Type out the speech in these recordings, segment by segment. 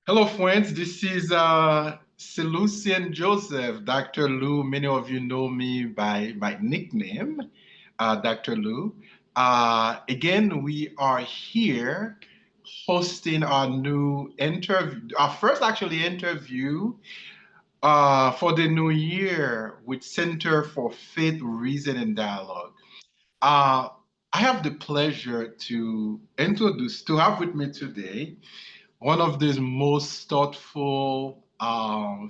Hello, friends. This is Selucian Joseph, Dr. Lou. Many of you know me by my nickname, Dr. Lou. Again, we are here hosting our new interview, our first actually interview for the new year with Center for Faith, Reason, and Dialogue. Uh, I have the pleasure to have with me today one of the most thoughtful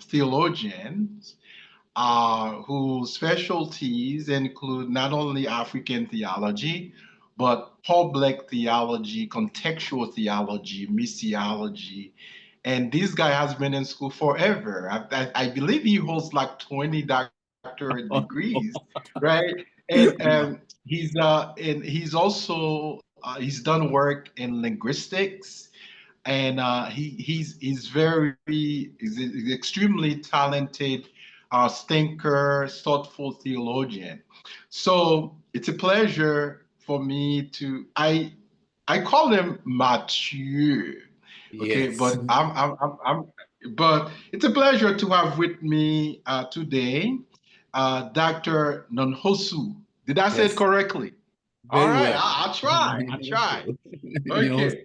theologians whose specialties include not only African theology, but public theology, contextual theology, missiology. And this guy has been in school forever. I believe he holds like 20 doctorate degrees, right? And he's also he's done work in linguistics, and he's extremely talented thinker, thoughtful theologian. So it's a pleasure for me to I call him Mathieu, okay, Yes. but it's a pleasure to have with me today Dr. Nonhosu. Did I say it Yes. correctly? All Very right, well. I'll try. I'll try. Okay.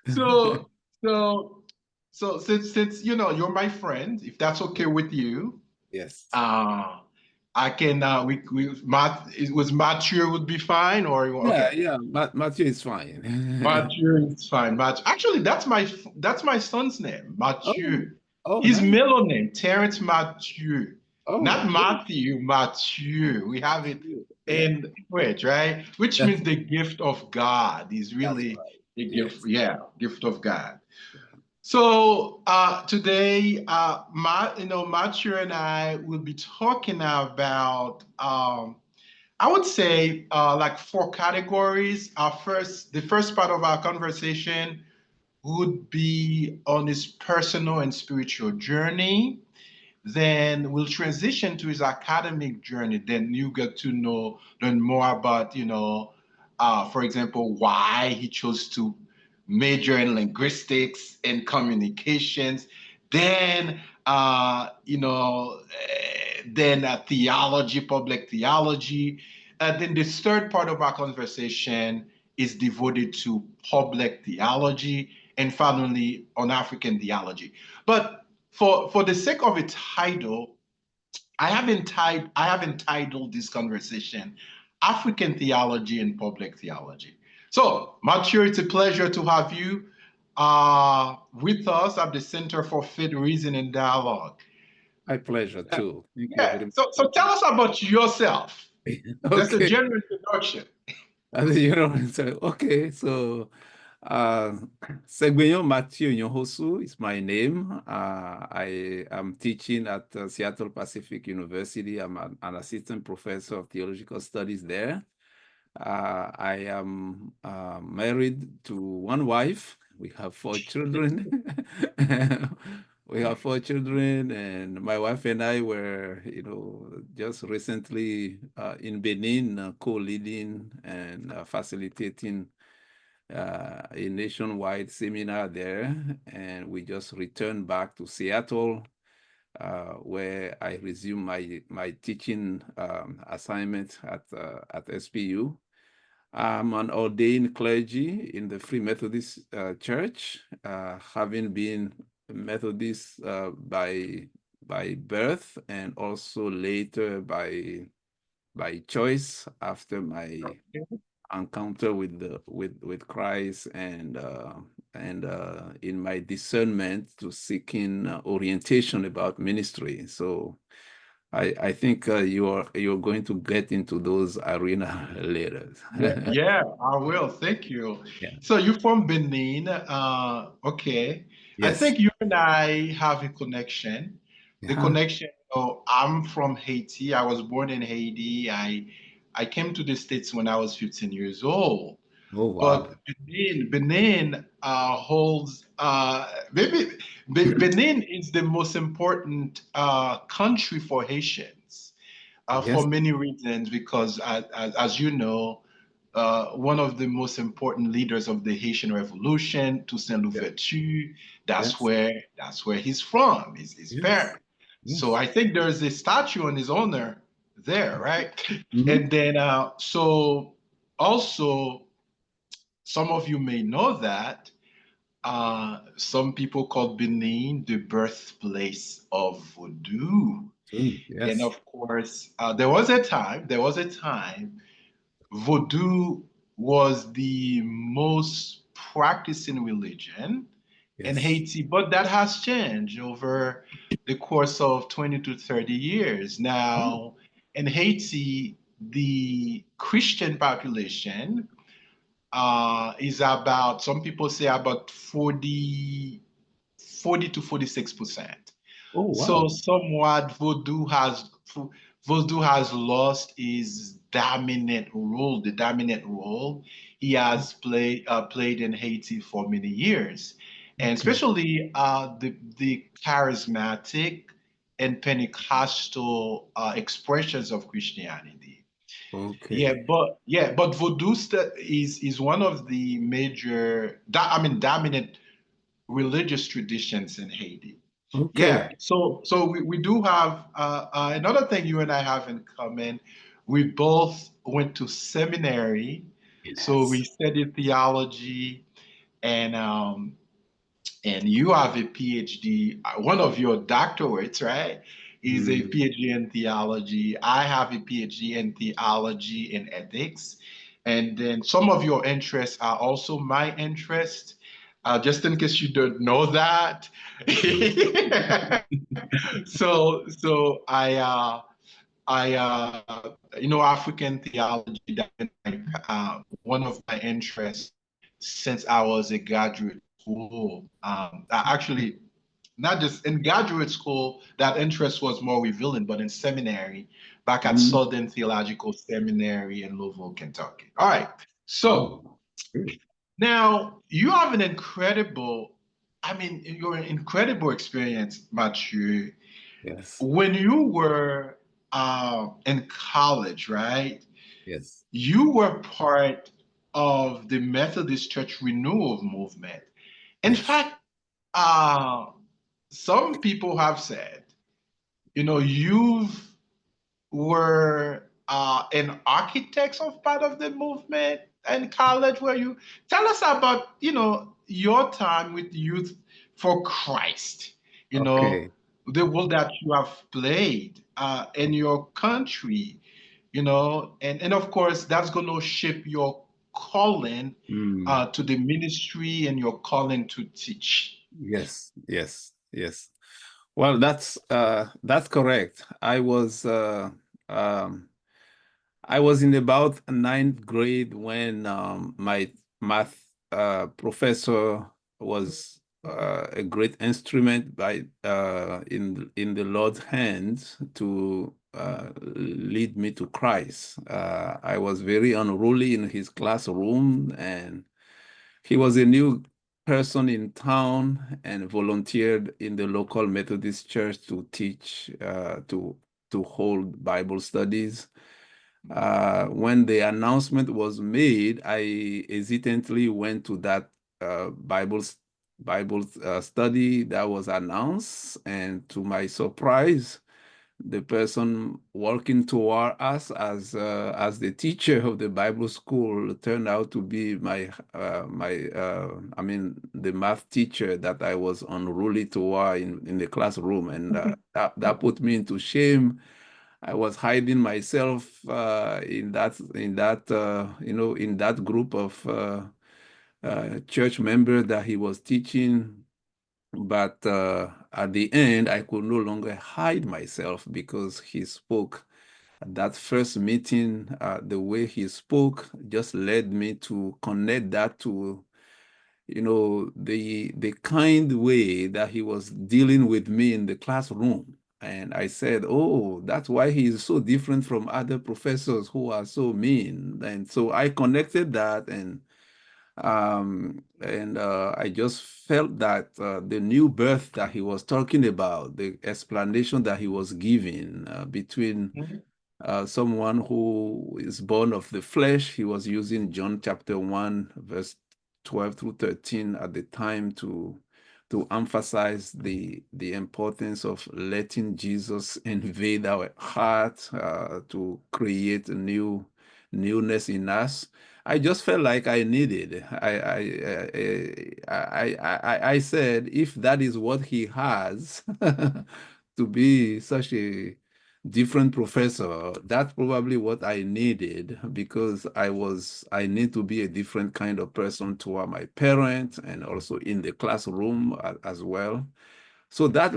So, so, so since you're my friend, if that's okay with you, Yes. uh, I can we Matt it was Mathieu would be fine or Yeah, okay. yeah. Matthew is fine. Mathieu is fine. Actually, that's my son's name, Oh, Mathieu. oh, His nice. middle name, Terrence Mathieu, Oh, not good. Matthew, Mathieu. We have it Yeah, in French, right? Which that's means the gift of God is that's really right. the gift, Yes. yeah, gift of God. So today, Mathieu and I will be talking about I would say like four categories. The first part of our conversation would be on his personal and spiritual journey. Then we'll transition to his academic journey. Then you get to learn more about, for example, why he chose to major in linguistics and communications. Then, theology, public theology. Then the third part of our conversation is devoted to public theology, and finally on African theology. But for the sake of its title, I have entitled this conversation African Theology and Public Theology. So, Mathieu, it's a pleasure to have you with us at the Center for Faith, Reason, and Dialogue. My pleasure too. Thank you Yeah. very So tell us about yourself. much. Just a Okay. general introduction. So uh Segbegnon Mathieu Nyohosu is my name. I am teaching at Seattle Pacific University. I'm an assistant professor of theological studies there. I am married to one wife. We have four children. We have four children, and my wife and I were, just recently in Benin, co-leading and facilitating a nationwide seminar there. And we just returned back to Seattle, where I resumed my teaching assignment at SPU. I'm an ordained clergy in the Free Methodist Church, having been Methodist by birth and also later by choice after my encounter with Christ and in my discernment to seeking orientation about ministry. So I think you're going to get into those arena later. Yeah, I will. Thank you. Yeah. So you're from Benin. Okay. I Yes. think you and I have a connection. The Yeah. connection, I'm from Haiti. I was born in Haiti. I came to the States when I was 15 years old. Oh But wow. Benin holds maybe Benin is the most important country for Haitians for Yes. many reasons because as you know. one of the most important leaders of the Haitian Revolution, Toussaint Yeah. Louverture. Yes. That's where he's from, his Yes. parents. So Yes. I think there's a statue on his honor there, right? Mm-hmm. And then so also some of you may know that some people call Benin the birthplace of voodoo. And Yes. of course, there was a time Vodou was the most practicing religion in Yes. Haiti, but that has changed over the course of 20 to 30 years. Oh, Now, in Haiti, the Christian population is about, some people say about 40 to 46%. oh, So wow. somewhat Vodou has lost his dominant role, the dominant role he has played in Haiti for many years, and Okay. especially the charismatic and Pentecostal expressions of Christianity. Okay. But is one of the major, dominant religious traditions in Haiti. Okay. Yeah, so we do have another thing you and I have in common. We both went to seminary, so we Yes. studied theology, and um, and you have a PhD. One of your doctorates, right, is a Mm. PhD in theology. I have a PhD in theology and ethics, and then some of your interests are also my interest. Just in case you don't know that. So African theology, that's been one of my interests since I was a graduate school. Actually, not just in graduate school, that interest was more revealing, but in seminary, back at Mm. Southern Theological Seminary in Louisville, Kentucky. All right. So Oh, great. now you have your incredible experience, Mathieu, Yes. when you were in college, right? Yes. You were part of the Methodist Church renewal movement. In Yes. fact, uh, some people have said, you've were an architect of part of the movement in college. Where you tell us about, your time with Youth for Christ, Okay. the role that you have played in your country, and of course that's going to shape your calling Mm. to the ministry and your calling to teach. Yes. Yes. Yes. Well, that's correct. Um, I was in about ninth grade when my math professor was a great instrument in the Lord's hands to lead me to Christ. I was very unruly in his classroom, and he was a new person in town and volunteered in the local Methodist church to teach to hold Bible studies. When the announcement was made, I hesitantly went to that Bible study that was announced, and to my surprise, the person working toward us as the teacher of the Bible school turned out to be the math teacher that I was unruly toward in the classroom, and that put me into shame. I was hiding myself in that group of church members that he was teaching. But at the end, I could no longer hide myself because he spoke. At that first meeting, the way he spoke just led me to connect that to, the kind way that he was dealing with me in the classroom. And I said, oh, that's why he is so different from other professors who are so mean. And so I connected that, and I just felt that the new birth that he was talking about, the explanation that he was giving between someone who is born of the flesh. He was using John chapter 1, verse 12 through 13 at the time to emphasize the importance of letting Jesus invade our heart, to create a newness in us. I just felt like I needed. I said, if that is what he has, to be such a different professor, that's probably what I needed, because I need to be a different kind of person toward my parents and also in the classroom as well. So that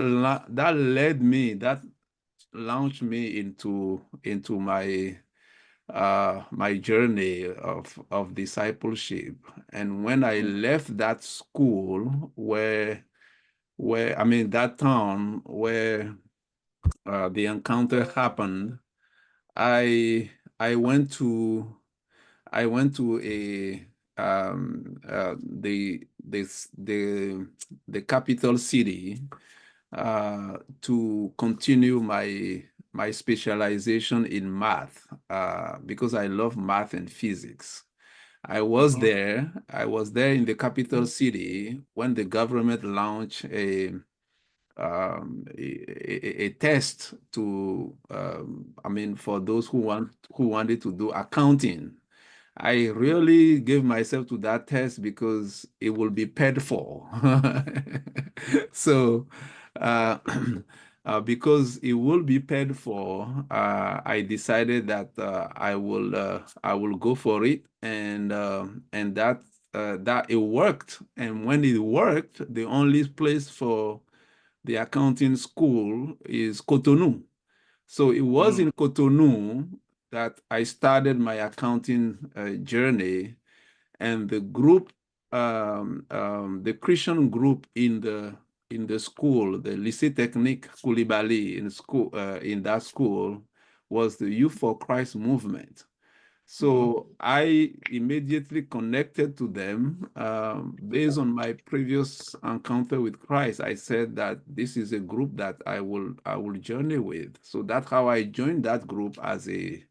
launched me into my journey of discipleship. And when I left that school where I mean that town where the encounter happened, I I went to a the capital city to continue my specialization in math, because I love math and physics. I was there in the capital city when the government launched a test to I mean, for those who wanted to do accounting. I really gave myself to that test because it will be paid for. So, uh, because it will be paid for, I decided that I will go for it, and that it worked. And when it worked, the only place for the accounting school is Cotonou. So it was in Cotonou that I started my accounting journey, and the Christian group in the school, the Lycée Technique Koulibaly in that school, was the Youth for Christ movement. So I immediately connected to them based on my previous encounter with Christ. I said that this is a group that I will journey with. So that's how I joined that group as a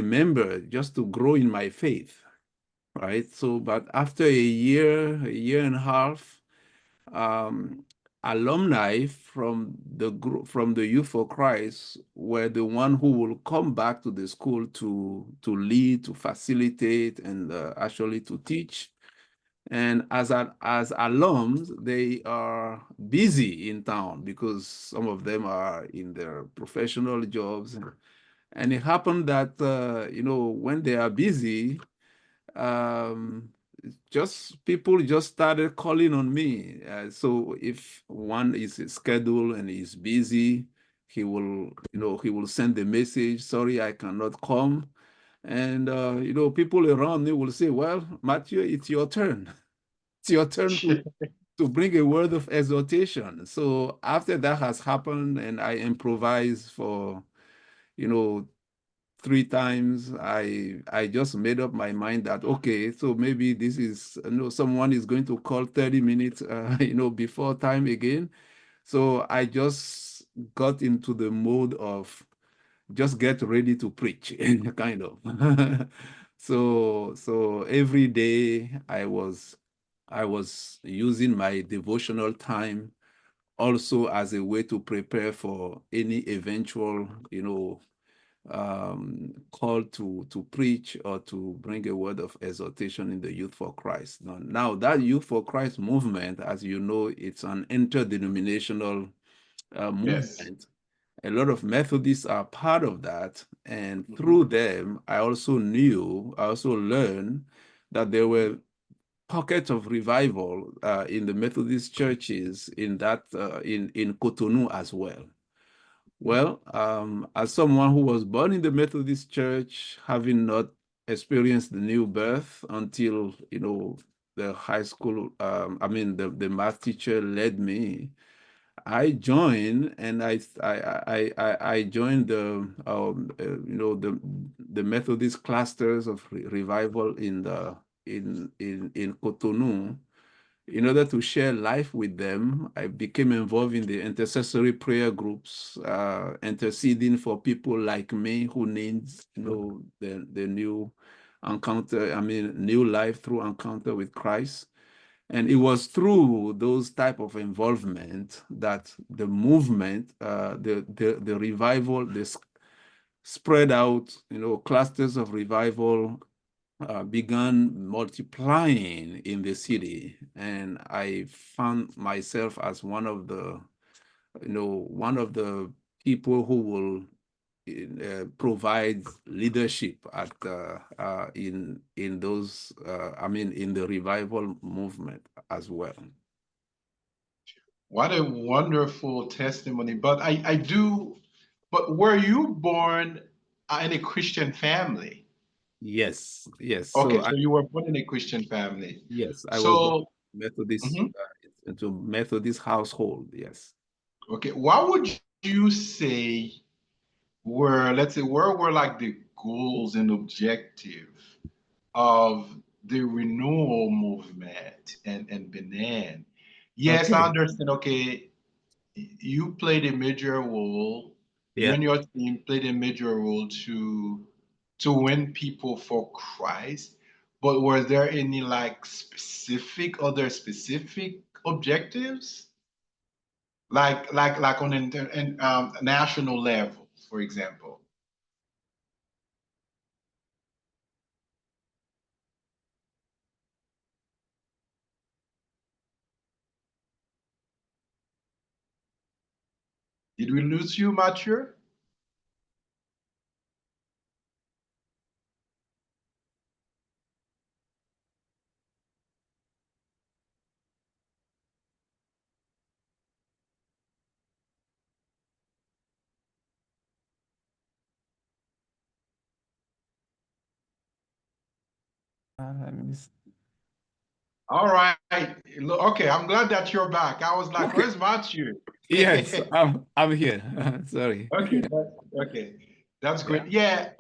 member, just to grow in my faith, right? So, but after a year and a half, um, alumni from the group, from the Youth for Christ, were the one who will come back to the school to lead, to facilitate, and actually to teach. And as alums, they are busy in town because some of them are in their professional jobs. And it happened that when they are busy, um, just people just started calling on me. So if one is scheduled and is busy, he will send a message, sorry, I cannot come. And people around me will say, well, Mathieu, it's your turn. It's your turn to bring a word of exhortation. So after that has happened and I improvise for, you know, 3 times, I just made up my mind that, okay, so maybe this is, someone is going to call 30 minutes, before time again. So I just got into the mode of just get ready to preach, kind of. So every day I was using my devotional time also as a way to prepare for any eventual, call to preach or to bring a word of exhortation in the Youth for Christ. Now that Youth for Christ movement, as you know, it's an interdenominational Yes. movement. A lot of Methodists are part of that, and through them, I also learned that there were pockets of revival in the Methodist churches in Cotonou as well. Well, as someone who was born in the Methodist Church, having not experienced the new birth until, the high school, the math teacher led me, I joined, and I joined the Methodist clusters of revival in Cotonou. in order to share life with them, I became involved in the intercessory prayer groups, interceding for people like me who needs, the new encounter, new life through encounter with Christ. And it was through those type of involvement that the movement, the revival, this spread out, clusters of revival began multiplying in the city, and I found myself as one of the people who will provide leadership at in those in the revival movement as well. What a wonderful testimony. But were you born in a Christian family? Yes, yes. Okay, so you were born in a Christian family. Yes, I was born So, Methodist mhm. into Methodist household. Yes. Okay, what would you say let's say, where were like the goals and objective of the renewal movement and Benin? Yes, I Okay. understand. Okay, you played a major role. You Yeah. and your team played a major role to win people for Christ. But were there any like other specific objectives, like on national level, for example? Did we lose you, Mathieu? I miss- All right. Okay, I'm glad that you're back. I was like, Okay. where's Matthew? Yes, I'm here. Sorry. Okay, okay. That's Yeah. great. Yeah,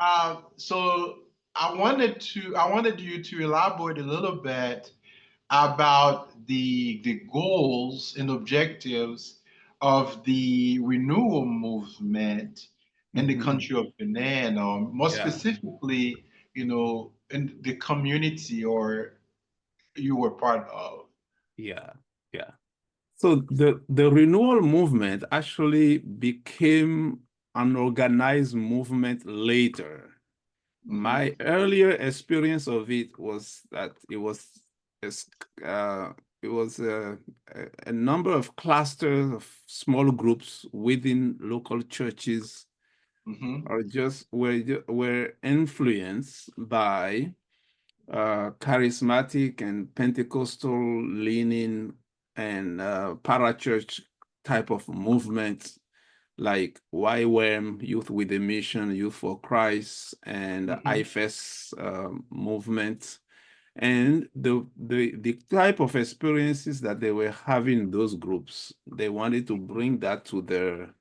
so I wanted you to elaborate a little bit about the goals and objectives of the renewal movement in the Mhm. country of Benin, more Yeah. specifically, in the community or you were part of. Yeah. Yeah. So the renewal movement actually became an organized movement later. Hmm. My earlier experience of it was that a s- uh, it was a number of clusters of small groups within local churches, Hmm. or just were influenced by charismatic and Pentecostal leaning and parachurch type of movements like YWAM, Youth with a Mission, Youth for Christ, and Hmm. IFES movement. And the type of experiences that they were having in those groups, they wanted to bring that to their,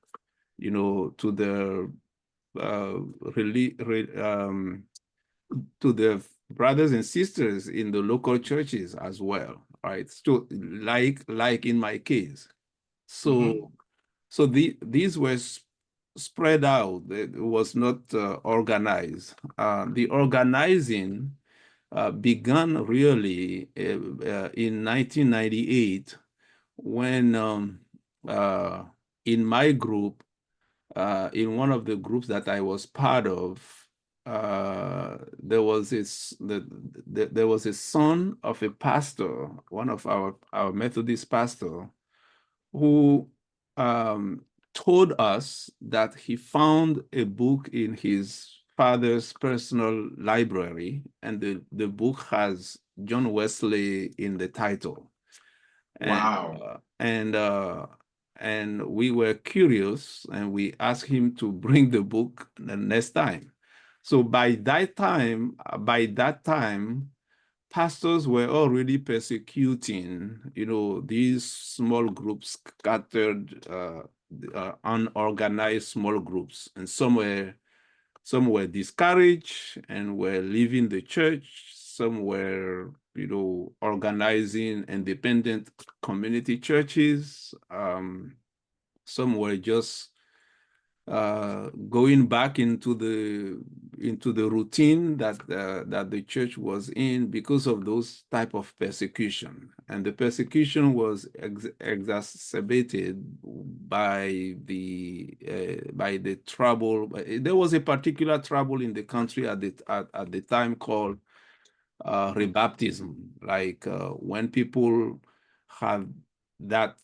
to their uh, really, to the brothers and sisters in the local churches as well, right? So like in my case. Hmm. So these were spread out. It was not organized. The organizing began really in 1998 when uh, in my group, in one of the groups that I was part of, there was a son of a pastor, one of our Methodist pastor, who um, told us that he found a book in his father's personal library, and the book has John Wesley in the title. And Wow. and we were curious, and we asked him to bring the book the next time. So by that time, pastors were already persecuting, these small groups, scattered, unorganized small groups, and some were discouraged and were leaving the church. Some were, organizing independent community churches. Some were just going back into the routine that the church was in because of those type of persecution, and the persecution was exacerbated by the trouble. There was a particular trouble in the country at the time called rebaptism, like when people have that,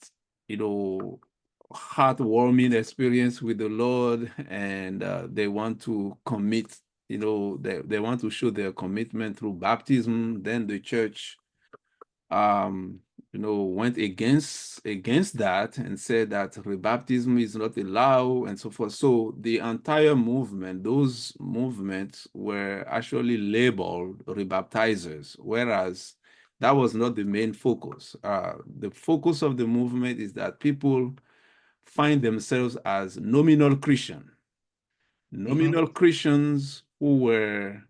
heartwarming experience with the Lord, and they want to commit, they want to show their commitment through baptism. Then the church went against that and said that rebaptism is not allowed and so forth. So the entire movement, those movements were actually labeled rebaptizers, whereas that was not the main focus. The focus of the movement is that people find themselves as nominal Christians who were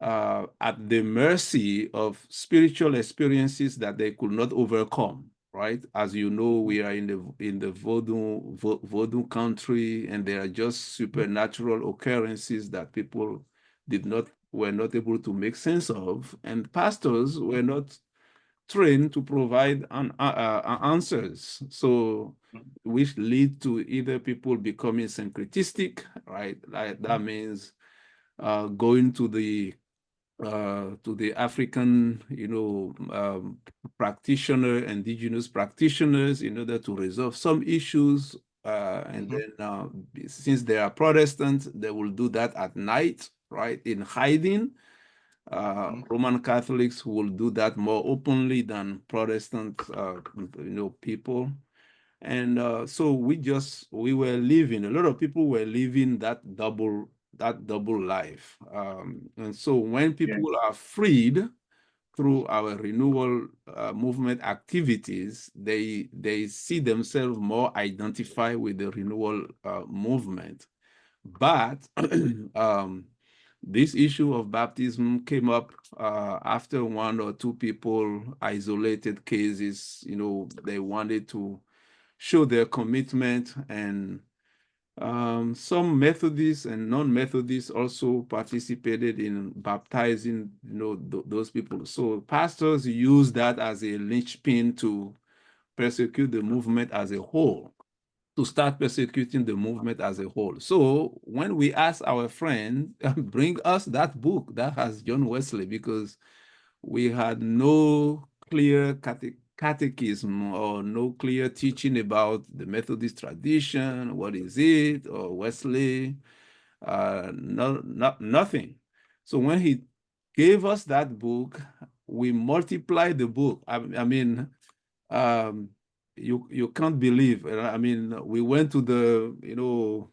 at the mercy of spiritual experiences that they could not overcome. Right, as you know, we are in the voodoo country, and there are just supernatural occurrences that people were not able to make sense of, and pastors were not trained to provide answers. So, which lead to either people becoming syncretistic, right? Like that means going to the African, indigenous practitioners in order to resolve some issues. And then since they are Protestant, they will do that at night, right, in hiding. Roman Catholics will do that more openly than Protestant, people. And so we were living, a lot of people were living that double life. And so when people are freed through our renewal movement activities, they see themselves more identified with the renewal movement. But this issue of baptism came up after one or two people, isolated cases, they wanted to show their commitment, and some Methodists and non-Methodists also participated in baptizing, those people. So pastors use that as a linchpin to persecute the movement as a whole, to start persecuting the movement as a whole. So when we ask our friend, bring us that book that has John Wesley, because we had no clear catechism or no clear teaching about the Methodist tradition, what is it, or Wesley, nothing. So when he gave us that book, we multiplied the book. I mean, you can't believe. I mean, we went to the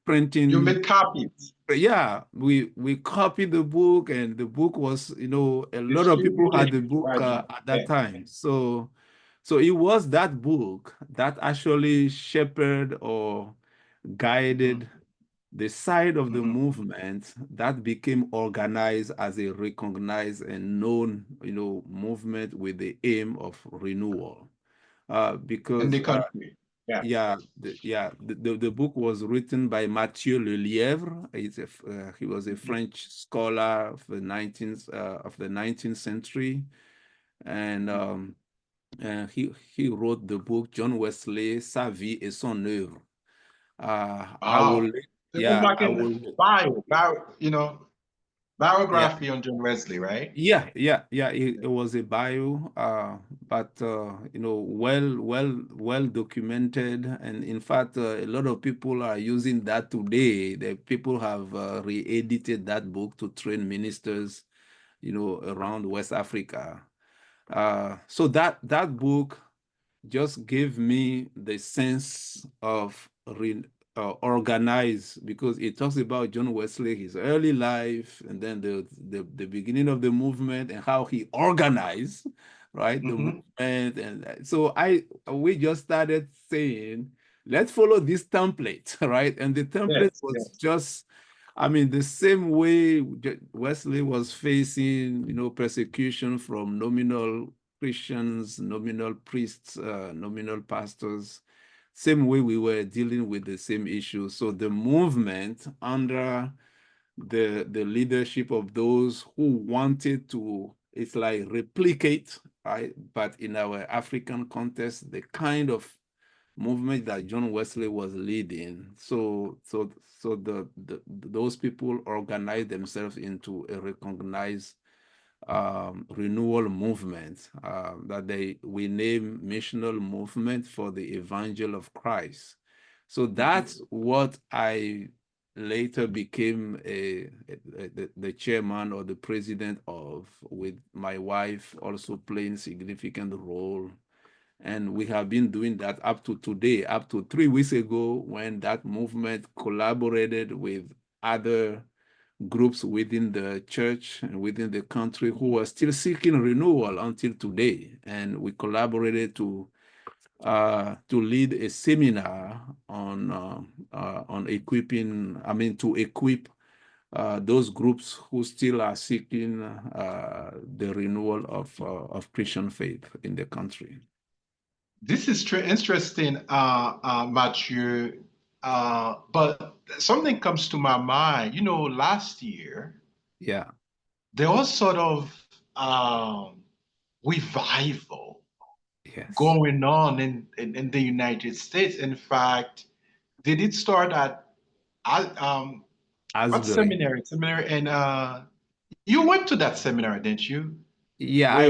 printing. You made copies. Yeah, we copied the book, and the book was, a lot of people had the book at that time. So it was that book that actually shepherded or guided the side of the movement that became organized as a recognized and known, movement with the aim of renewal. In the Because country. Yeah. the book was written by Mathieu Lelièvre. He was a French scholar of the 19th century, and he wrote the book John Wesley, Sa vie et son œuvre. I will, It was like I a will. Yeah, biography on John Wesley, right? yeah. It was a bio, but well documented, and in fact, a lot of people are using that today. The people have re-edited that book to train ministers, around West Africa. So that book just gave me the sense of organize, because it talks about John Wesley, his early life, and then the beginning of the movement and how he organized, right, the movement. And so we just started saying, let's follow this template, right? And the template was just I mean, the same way Wesley was facing, persecution from nominal Christians, nominal priests, nominal pastors, same way we were dealing with the same issue. So the movement under the leadership of those who wanted to, it's like replicate, right? But in our African context, the kind of movement that John Wesley was leading. So those people organized themselves into a recognized renewal movement that we name missional movement for the evangel of Christ. So that's what I later became the chairman or the president of, with my wife also playing significant role. And we have been doing that up to today, up to 3 weeks ago, when that movement collaborated with other groups within the church and within the country who are still seeking renewal until today. And we collaborated to lead a seminar on equipping, to equip those groups who still are seeking the renewal of Christian faith in the country. This is interesting, Mathieu. But something comes to my mind. Last year Yeah. there was sort of revival Yes. going on in the United States. In fact, did it start at um, what Asbury. seminary? Seminary, and you went to that seminar, didn't you? Yeah, Where I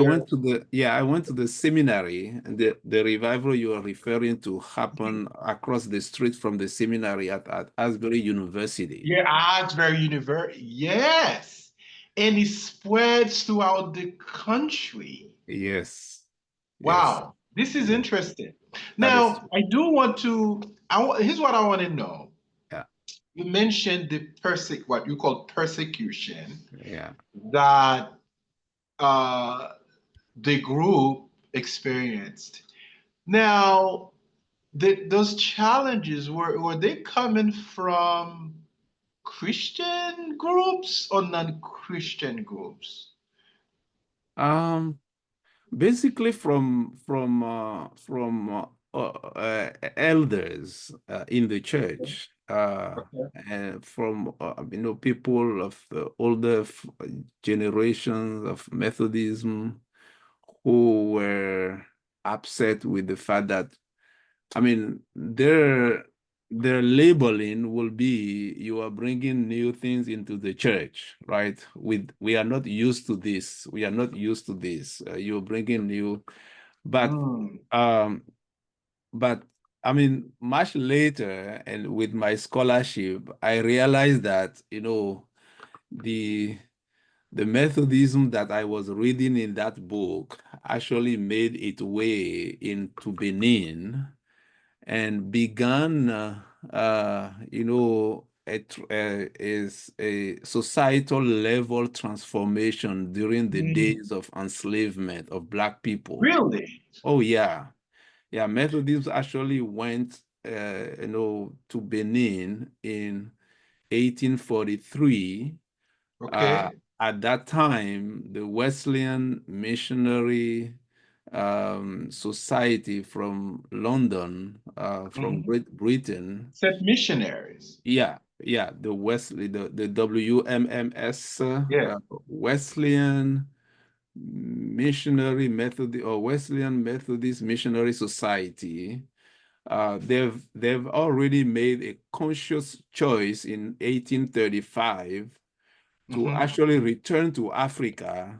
went to the seminary, and the revival you are referring to happened across the street from the seminary at Asbury University. Yeah, Asbury University. Yes. And it spreads throughout the country. Yes. Yes. Wow. This is Yeah. interesting. That is Now, true. I do want to, here's what I want to know. Yeah. You mentioned what you call persecution Yeah. that uh, the group experienced. Now, those challenges, were they coming from Christian groups or non-Christian groups? Um, Basically from elders in the church, Okay. and from people of the older generations of Methodism who were upset with the fact that, their labeling will be, you are bringing new things into the church, right? We are not used to this. We are not used to this. You're bringing new, but Mm. um, but much later, and with my scholarship, I realized that the the Methodism that I was reading in that book actually made its way into Benin and began, is a societal level transformation during the Mm. days of enslavement of Black people. Really? Oh yeah, yeah. Methodists actually went, to Benin in 1843. Uh, Okay. at that time, the Wesleyan Missionary Society from London, from Mhm. Great Britain, Said missionaries. yeah, the Wesley, the WMMS, Yeah. Wesleyan Missionary Methodist or Wesleyan Methodist Missionary Society. They've already made a conscious choice in 1835 to Hmm. actually return to Africa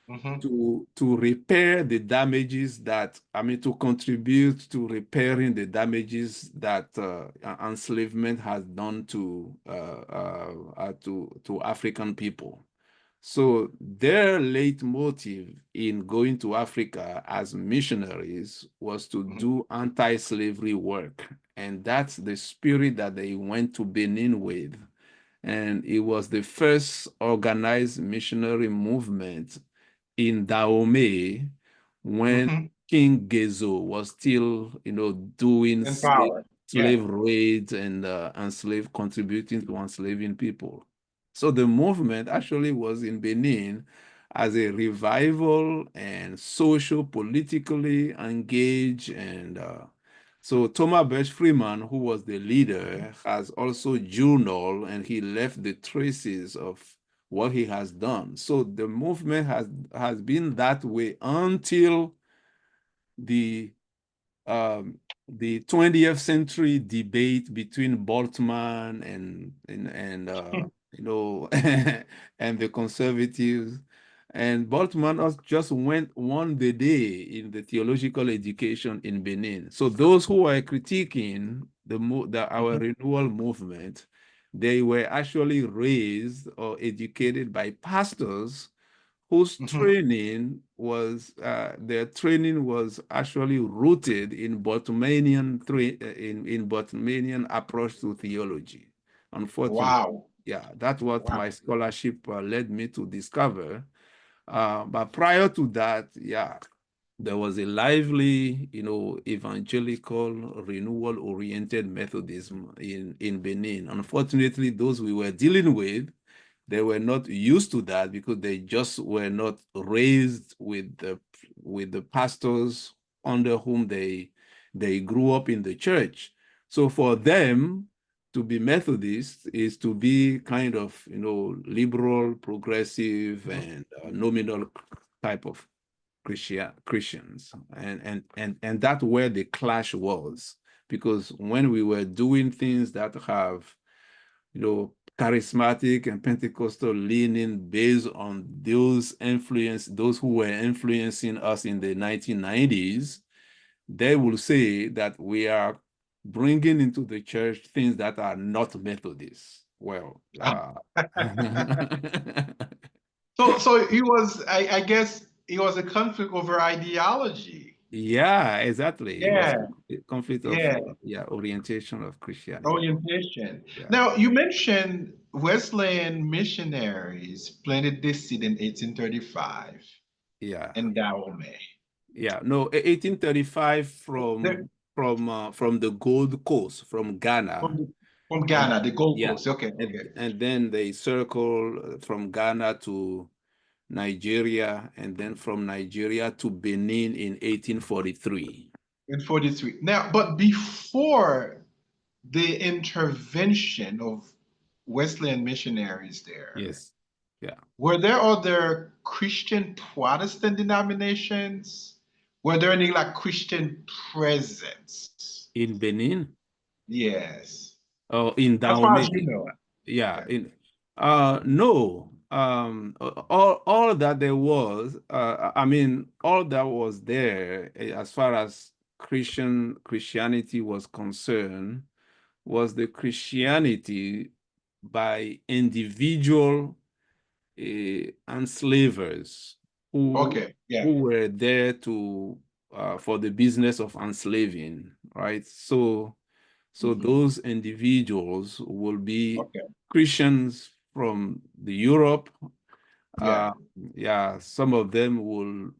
Hmm. to repair the damages that, to contribute to repairing the damages that enslavement has done to African people. So their leitmotif in going to Africa as missionaries was to Hmm. do anti-slavery work. And that's the spirit that they went to Benin with. And it was the first organized missionary movement in Dahomey when Hmm. King Gezo was still, doing In power. Yeah. slave raids and contributing to enslaving people. So the movement actually was in Benin as a revival and social, politically engaged. And so Thomas Birch Freeman, who was the leader, has also journaled and he left the traces of what he has done. So the movement has been that way until the um, the 20th century debate between Boltzmann and you know and the conservatives. And Boltzmann just won the day in the theological education in Benin. So those who are critiquing our Mhm. renewal movement, they were actually raised or educated by pastors whose Mhm. their training was actually rooted in Boltzmannian approach to theology. Unfortunately, Wow. yeah, that's what Wow. my scholarship led me to discover. But prior to that, yeah, there was a lively, evangelical renewal-oriented Methodism in Benin. Unfortunately, those we were dealing with, they were not used to that because they just were not raised with the pastors under whom they grew up in the church. So for them to be Methodist is to be kind of liberal, progressive, Mhm. and nominal type of Christians, and that's where the clash was, because when we were doing things that have charismatic and Pentecostal leaning based on those who were influencing us in the 1990s, they will say that we are bringing into the church things that are not Methodist. Well, So he was, I guess, it was a conflict over ideology. yeah, exactly. It was Yeah. a conflict of Yeah. yeah, orientation of Christianity. Yeah, Orientation. yeah, Now, you mentioned Wesleyan missionaries planted this seed in 1835 yeah. in Dahomey. Yeah, no, 1835 They're from the Gold Coast, from Ghana, From, from and Ghana, the Gold yeah, Coast. Okay, okay. and then they circle from Ghana to Nigeria, and then from Nigeria to Benin in 1843. In 43. Now, but before the intervention of Wesleyan missionaries there, Yes, yeah, were there other Christian Protestant denominations? Were there any like Christian presence? in Benin, Yes. or in As far as Dahomey. you know. Yeah, Yeah. no. All that there was, I mean, all that was there as far as Christianity was concerned was the Christianity by individual enslavers who Okay. Yeah. who were there to for the business of enslaving, right? So Mhm. those individuals will be Okay. Christians from the Europe. Yeah. Uh, yeah, some of them will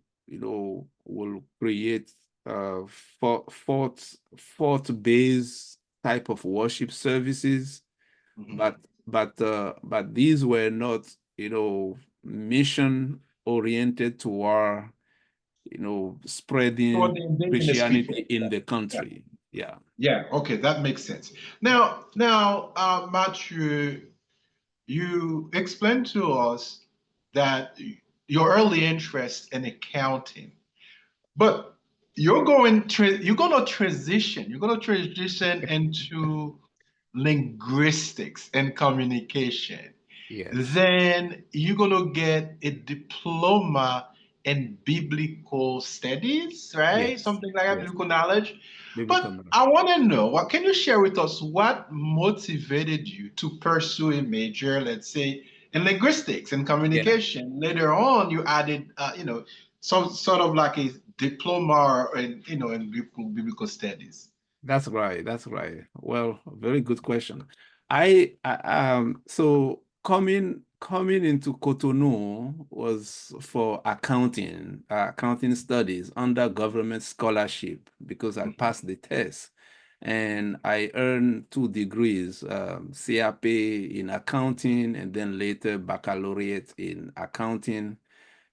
create fort-based type of worship services, Mhm. but these were not, mission oriented toward, For spreading the indigenous Christianity people. in the Yeah. country. Yeah. Yeah. Okay. That makes sense. Mathieu, you explained to us that your early interest in accounting, but you're gonna transition into linguistics and communication. Yes. Then you're gonna get a diploma in biblical studies, right? Yes. Something like that, Yes. biblical knowledge. Biblical But knowledge. I want to know, what can you share with us? What motivated you to pursue a major, let's say, in linguistics and Yeah. communication? Later on, you added, some sort of like a diploma in biblical studies. That's right. That's right. Well, very good question. So coming into Cotonou was for accounting studies under government scholarship because I Mhm. passed the test. and I earned 2 degrees, CAP in accounting, and then later baccalaureate in accounting.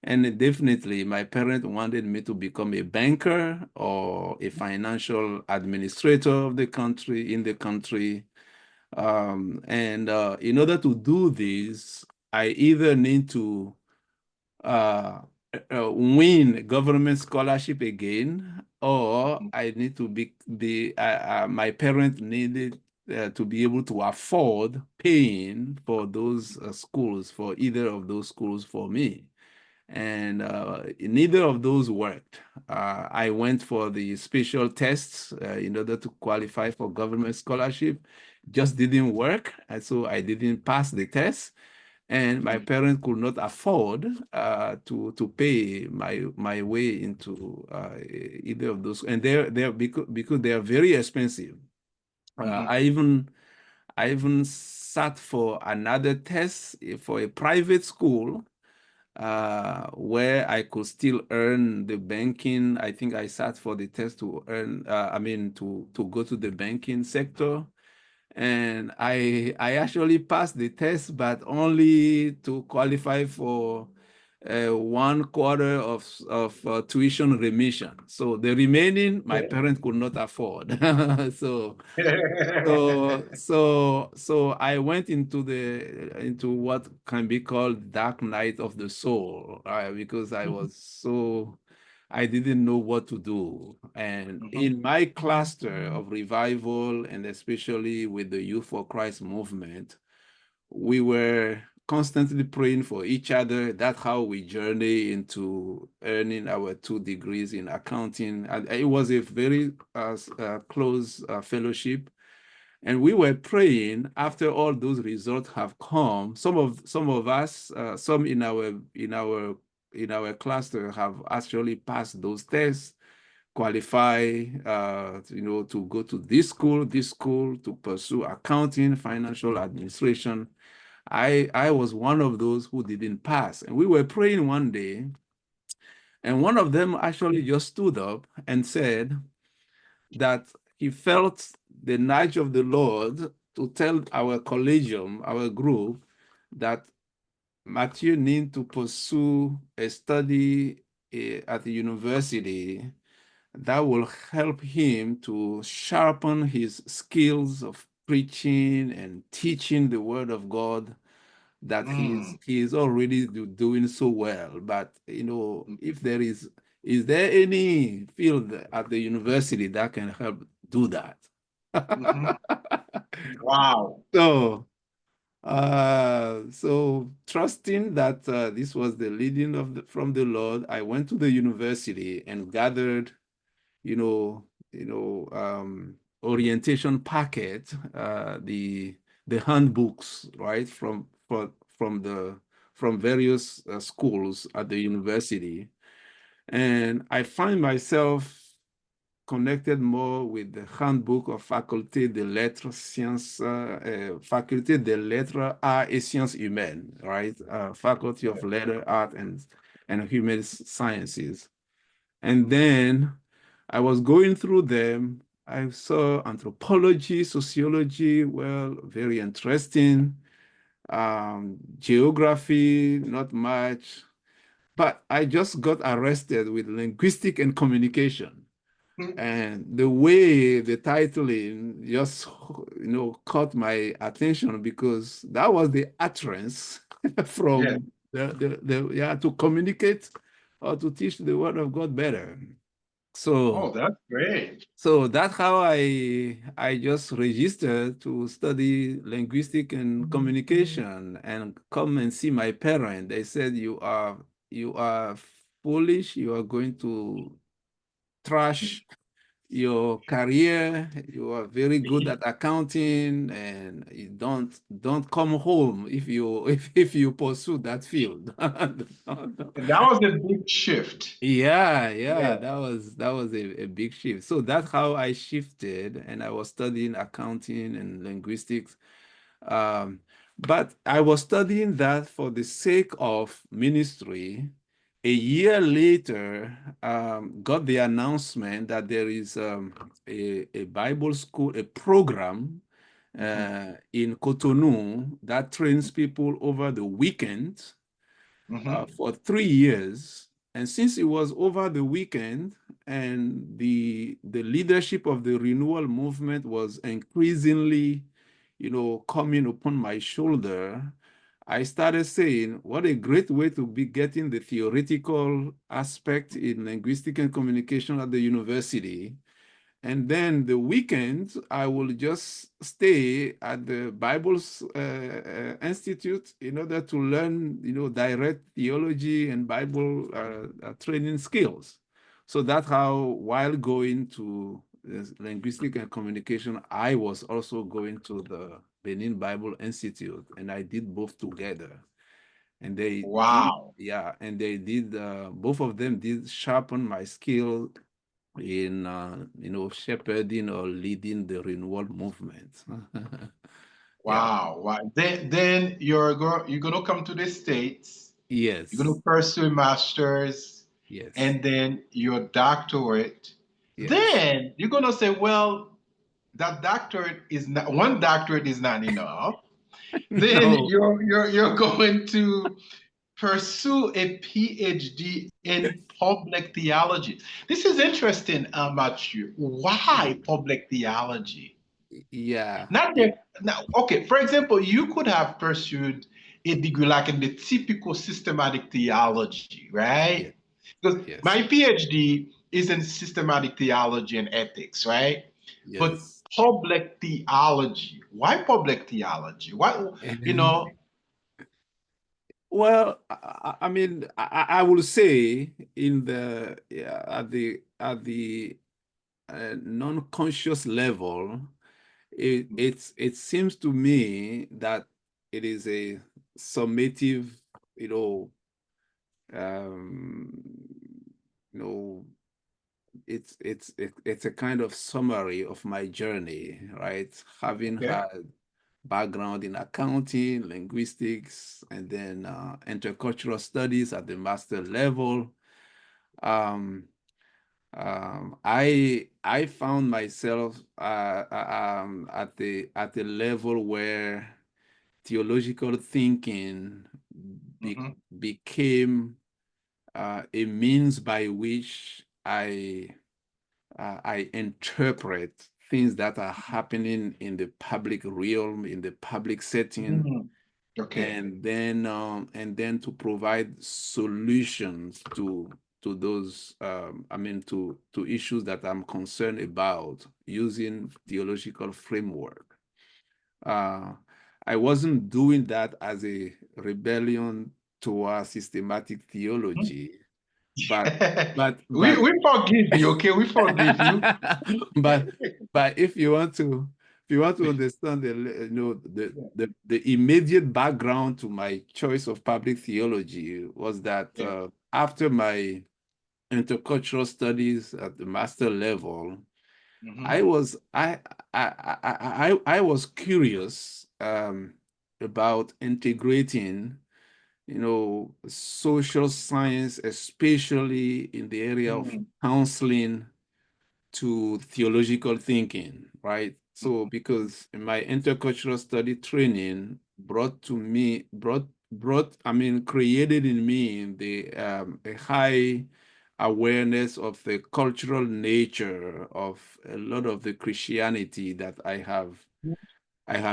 And definitely, my parents wanted me to become a banker or a financial administrator of the country, in the country. And in order to do this, I either need to uh, win government scholarship again, or I need to be my parents needed to be able to afford paying for those schools, for either of those schools for me. And neither of those worked. I went for the special tests in order to qualify for government scholarship, just didn't work, and so I didn't pass the test, and my parents could not afford to pay my way into either of those, and they're because they are very expensive. I even sat for another test for a private school where I could still earn the banking. I think I sat for the test to earn, to go to the banking sector. And I actually passed the test, but only to qualify for 1/4 of tuition remission. So the remaining, my parents could not afford. So so I went into what can be called dark night of the soul, because I didn't know what to do. And in my cluster of revival, and especially with the Youth for Christ movement, we were constantly praying for each other. That's how we journey into earning our 2 degrees in accounting. And it was a very close fellowship. And we were praying after all those results have come. Some of us, some in our cluster have actually passed those tests, qualify, to go to this school to pursue accounting, financial administration. I was one of those who didn't pass, and we were praying one day, and one of them actually just stood up and said that he felt the nudge of the Lord to tell our collegium, our group, that Mathieu need to pursue a study at the university that will help him to sharpen his skills of preaching and teaching the word of God that he is already doing so well. But if is there any field at the university that can help do that? Wow. So so trusting that this was the leading from the Lord, I went to the university and gathered, you know, orientation packet, the handbooks, right, from various schools at the university, and I find myself connected more with the handbook of Faculté des Lettres, Faculté des Lettres, Arts et Sciences Humaines, right? Faculty of Letter, Art, and Human Sciences. And then I was going through them. I saw anthropology, sociology, well, very interesting. Geography, not much. But I just got arrested with linguistic and communication. And the way the titling just, caught my attention, because that was the utterance Yeah. from to communicate or to teach the word of God better. Oh, So that's great. so that's how I just registered to study linguistic and communication and come and see my parent. They said, you are foolish, you are going to trash your career, you are very good at accounting, and you don't come home if you if you pursue that field. And that was a big shift. Yeah, Yeah. that was a big shift. So that's how I shifted, and I was studying accounting and linguistics. Um, but I was studying that for the sake of ministry, a year later, got the announcement that there is a Bible school, a program Mhm. in Cotonou that trains people over the weekend Mhm. for 3 years. And since it was over the weekend and the leadership of the renewal movement was increasingly, coming upon my shoulder, I started saying, what a great way to be getting the theoretical aspect in linguistic and communication at the university. And then the weekends, I will just stay at the Bible Institute in order to learn, direct theology and Bible training skills. So that's how, while going to linguistic and communication, I was also going to the Benin Bible Institute, and I did both together. And they did, Wow. yeah, and they did, both of them did sharpen my skill in shepherding or leading the renewal movement. Yeah. Wow. Wow. Then you're gonna come to the States. You're gonna Yes. pursue a master's Yes. and then your doctorate. Yes. Then you're gonna say, well, that doctorate is not one doctorate is not enough. Then No. you're going to pursue a PhD in public theology. This is interesting, Mathieu. Why public theology? Yeah. Not Yeah. that, now, okay, for example, you could have pursued a degree like in the typical systematic theology, right? Yeah. Because my Yes. PhD is in systematic theology and ethics, right? But Yes. public theology, why public theology? Why, you know, Well, I mean, I will say in the yeah, at the non-conscious level, it seems to me that it is a summative, you know, um, you know, it's a kind of summary of my journey, right? Having okay. had background in accounting, linguistics, and then intercultural studies at the master level. Um, I found myself at the level where theological thinking be, Hmm. became a means by which I interpret things that are happening in the public realm, in the public setting, Hmm. Okay. and then to provide solutions to those to issues that I'm concerned about using theological framework. Uh, I wasn't doing that as a rebellion toward systematic theology, but but we but we forgive you, okay? We forgive you. but but if you want to understand the immediate background to my choice of public theology was that Yeah. after my intercultural studies at the master level, I Hmm. was I was curious about integrating social science, especially in the area of Hmm. counseling, to theological thinking, right? So because my intercultural study training created in me a high awareness of the cultural nature of a lot of the Christianity that I have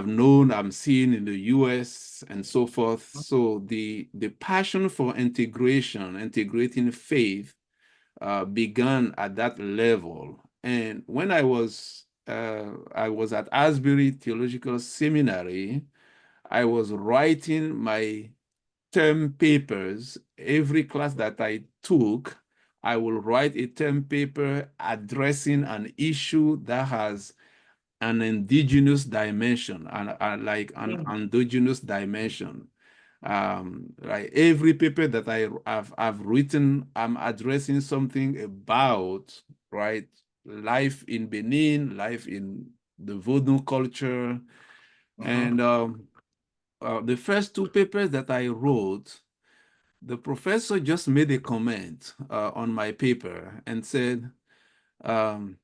known, I'm seeing in the US and so forth. So the passion for integrating faith began at that level. And when I was at Asbury Theological Seminary, I was writing my term papers. Every class that I took, I will write a term paper addressing an issue that has an indigenous dimension and like an endogenous dimension. Like every paper that I've written, I'm addressing something about, right, life in Benin, life in the Vodou culture. Hmm. And the first two papers that I wrote, the professor just made a comment on my paper and said, um,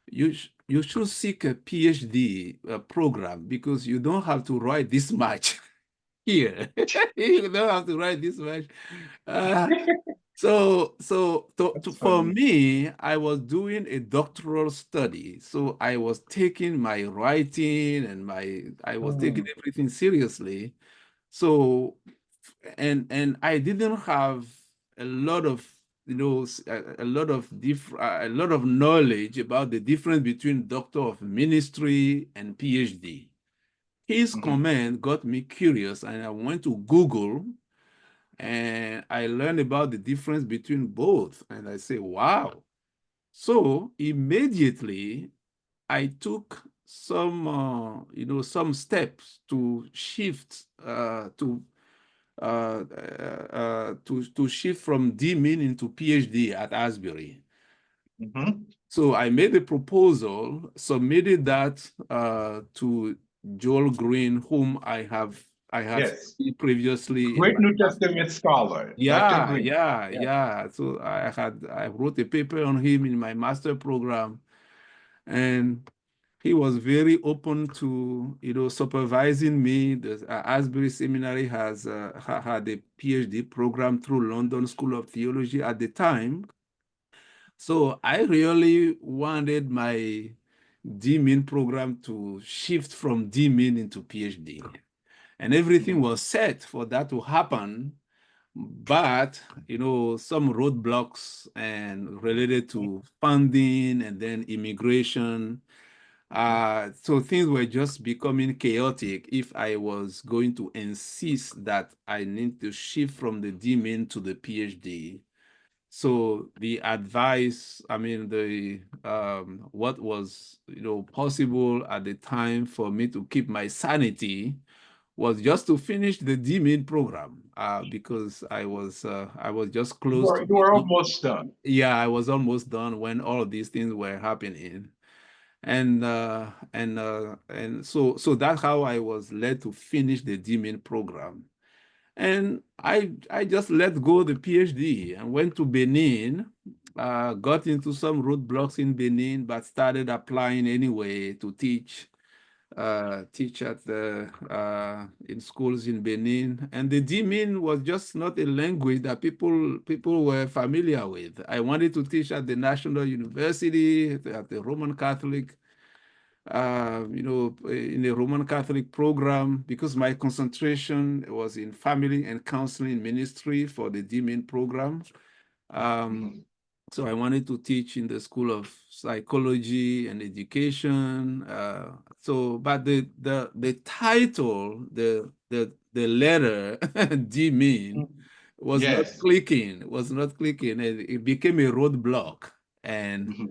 you should seek a PhD program because you don't have to write this much here. You don't have to write this much. Uh, That's for funny. me, I was doing a doctoral study. So I was taking my writing and I was taking Mm, everything seriously. So, and I didn't have a lot of, a lot of a lot of knowledge about the difference between doctor of ministry and PhD. His mhm, comment got me curious, and I went to Google and I learned about the difference between both. And I say, wow. So immediately I took some, some steps to shift to shift from DMin into PhD at Asbury. mhm. So I made a proposal, submitted that to Joel Green, whom I had Yes. studied previously in Great my New master's. Testament scholar, Dr. Yeah, Green. yeah, Yeah. yeah. So I wrote a paper on him in my master program, and he was very open to supervising me. The Asbury Seminary has had a PhD program through London School of Theology at the time. So I really wanted my DMin program to shift from DMin into PhD. And everything Mhm, was set for that to happen. But, some roadblocks and related mhm, to funding and then immigration. mhm, So things were just becoming chaotic if I was going to insist that I need to shift from the DMin to the PhD. So the advice, I mean, the what was possible at the time for me to keep my sanity was just to finish the DMin program because I was just close to You the were end. almost done. Yeah, I was almost done when all of these things were happening. And so that's how I was led to finish the DMin program. And I just let go the PhD and went to Benin, got into some roadblocks in Benin, but started applying anyway to teach at the in schools in Benin. And the DMin was just not a language that people were familiar with. I wanted to teach at the National University, at the Roman Catholic in a Roman Catholic program because my concentration was in family and counseling ministry for the DMin program. Um, Mhm, so I wanted to teach in the School of Psychology and Education. But the title, the letter DMin mhm. was not Yes. clicking, and it became a roadblock. And Mhm,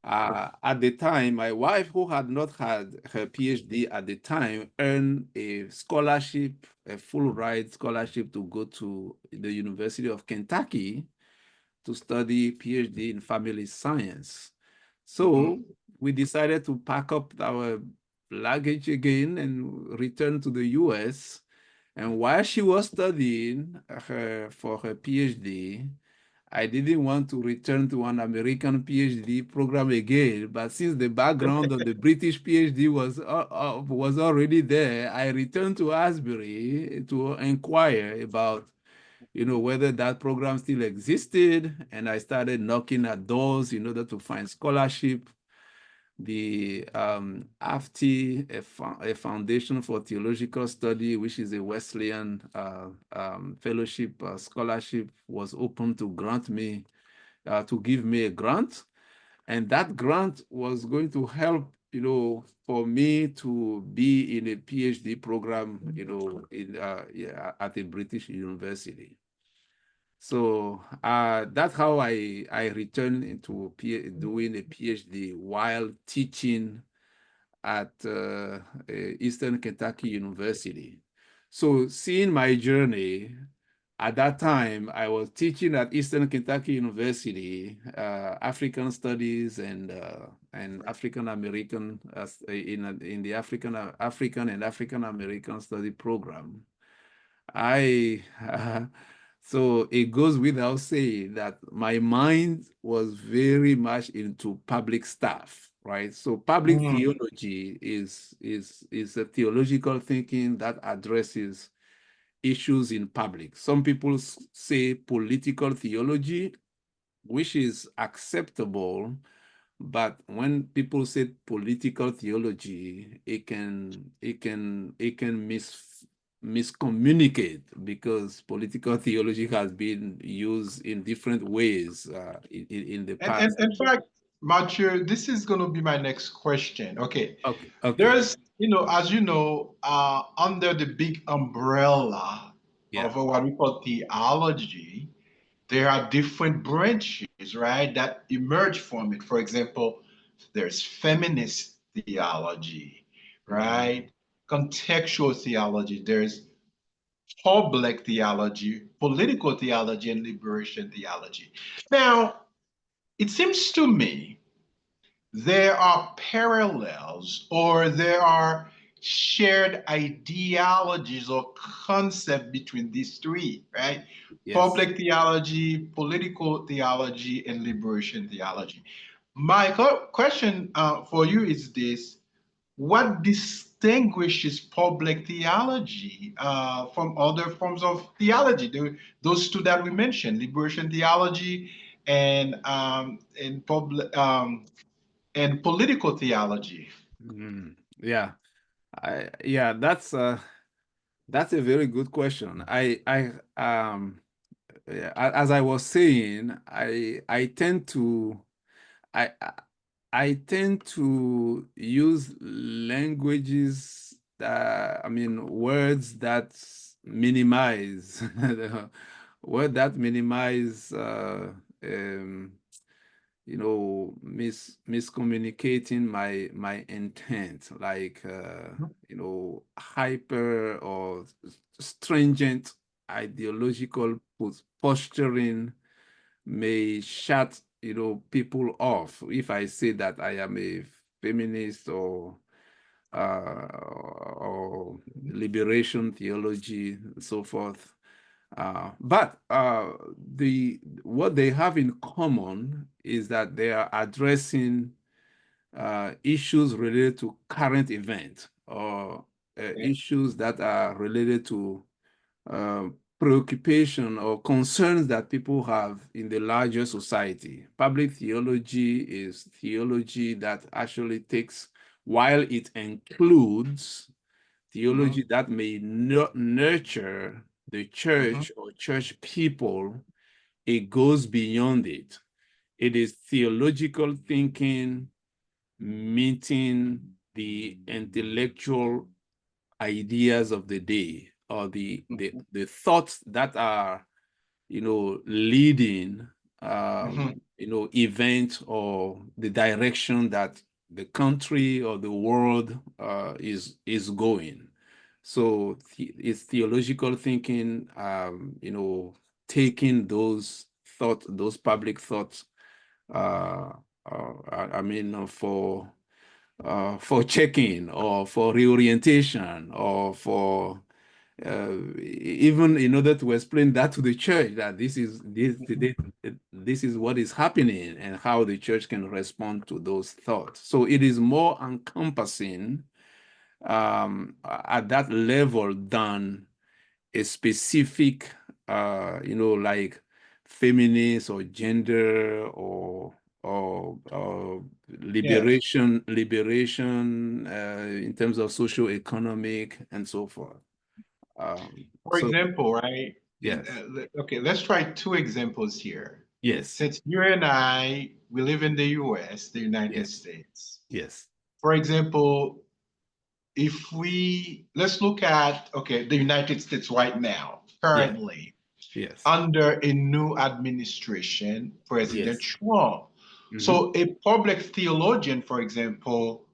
at the time, my wife, who had not had her PhD at the time, earned a scholarship, a full ride scholarship to go to the University of Kentucky to study PhD in family science. So mhm, we decided to pack up our luggage again and return to the US. And while she was studying for her PhD, I didn't want to return to an American PhD program again, but since the background of the British PhD was already there, I returned to Asbury to inquire about, whether that program still existed, and I started knocking at doors in order to find scholarship. The AFTI, a Foundation for Theological Study, which is a Wesleyan fellowship scholarship, was open to to give me a grant. And that grant was going to help, for me to be in a PhD program, yeah, at a British university. So that's how I returned into doing a PhD while teaching at Eastern Kentucky University. So seeing my journey, at that time, I was teaching at Eastern Kentucky University, African Studies and African American in the African and African American Study program. I So it goes without saying that my mind was very much into public stuff, right? So public Mm. theology is a theological thinking that addresses issues in public. Some people say political theology, which is acceptable, but when people say political theology, it can miscommunicate because political theology has been used in different ways in the And past. in fact, Mathieu, this is going to be my next question. Okay. Okay, okay, There's, as you know, under the big umbrella yeah, of what we call theology, there are different branches, right, that emerge from it. For example, there's feminist theology, mhm, right? Contextual theology, there's public theology, political theology, and liberation theology. Now, it seems to me there are parallels or there are shared ideologies or concept between these three, right? yes. Public theology, political theology, and liberation theology. My question for you is this: what distinguishes public theology from other forms of theology? Those two that we mentioned, liberation theology and public and political theology. Yeah, yeah, that's a very good question. As I was saying, I tend to I I I tend to use languages that, I mean, words that minimize word that minimize miscommunicating my intent, like hyper or stringent ideological posturing may shut people off. If I say that I am a feminist or liberation theology and so forth, but the what they have in common is that they are addressing issues related to current events or Okay. issues that are related to uh, preoccupation or concerns that people have in the larger society. Public theology is theology that actually takes, while it includes Mhm, theology that may nurture the mhm, church or church people, it goes beyond it. It is theological thinking meeting the intellectual ideas of the day or mhm, the thoughts that are leading mhm, event or the direction that the country or the world is going. So it's theological thinking, taking those public thoughts, uh, I mean, for checking or for reorientation or for even in order to explain that to the church that this is what is happening and how the church can respond to those thoughts. So it is more encompassing at that level than a specific, like feminist or gender or yes. liberation in terms of social economic and so forth. For So example, right? yes, Okay, let's try two examples here. yes, Since you and I, we live in the US, the United yes, States. yes, For example, if let's look at, okay, the United States right now, yes, currently, yes, under a new administration, President yes. Trump. Hmm. So a public theologian, for example,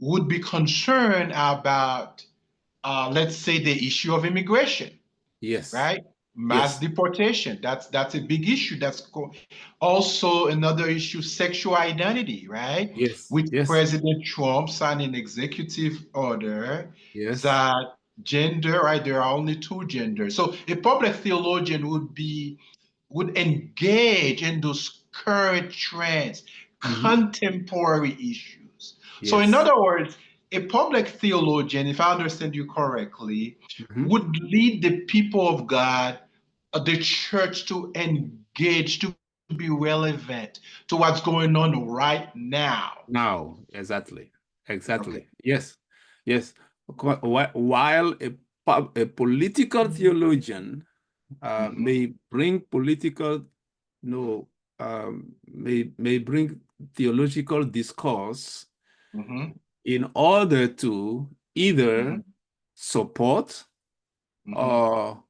would be concerned about, let's say, the issue of immigration, Yes, right? Mass yes, deportation. That's a big issue. Also another issue, sexual identity, right? yes, With yes, President Trump signed an executive order yes, that gender, right? There are only two genders. So a public theologian would engage in those current trends, Mhm. contemporary issues. So in Yes. other words, a public theologian, if I understand you correctly, Mhm. would lead the people of God, the church to engage, to be relevant to what's going on right now. Now, exactly. Okay. Exactly. Yes. Yes. While a political theologian Hmm. may bring political, no, may bring theological discourse Hmm. in order to either Hmm. support Hmm. or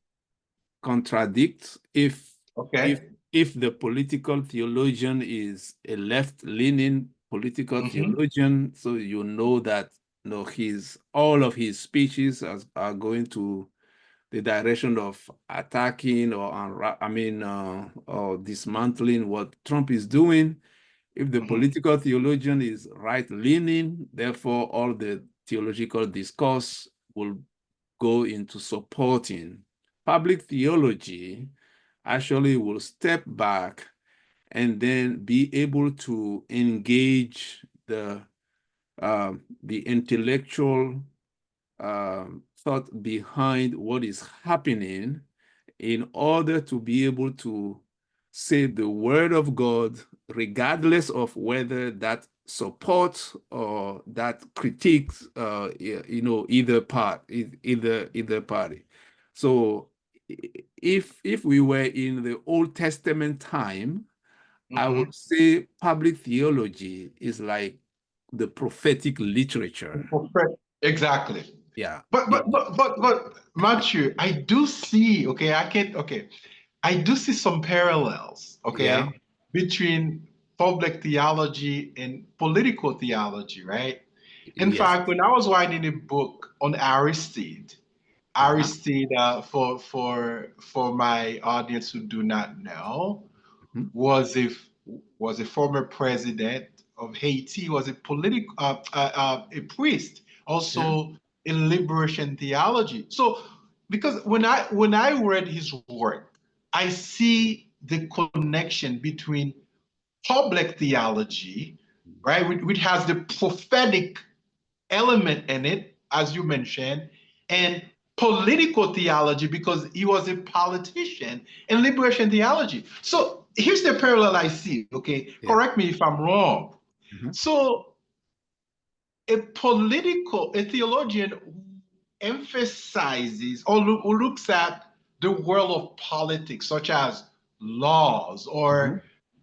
contradict if Okay. if the political theologian is a left-leaning political Hmm. theologian, so you know that his all of his speeches are going to the direction of attacking or or dismantling what Trump is doing. If the Hmm. political theologian is right-leaning, therefore all the theological discourse will go into supporting. Public theology actually will step back and then be able to engage the intellectual thought behind what is happening in order to be able to say the word of God, regardless of whether that supports or that critiques, either party. So, if we were in the Old Testament time, I would Hmm. say public theology is like the prophetic literature. Exactly. Yeah. But Matthew, I do see, okay, I do see some parallels, Yeah. okay, between public theology and political theology, right? In Yes. fact, when I was writing a book on Aristide, Uh-huh. for my audience who do not know, Mhm. was a was a former president of Haiti, was a political a priest, Yeah. also in liberation theology. So because when I read his work, I see the connection between public theology, right, which has the prophetic element in it, as you mentioned, and political theology because he was a politician and liberation theology. So here's the parallel I see, okay? Yeah. Correct me if I'm wrong. Mhm. So a theologian who emphasizes or who looks at the world of politics, such as laws Mhm. or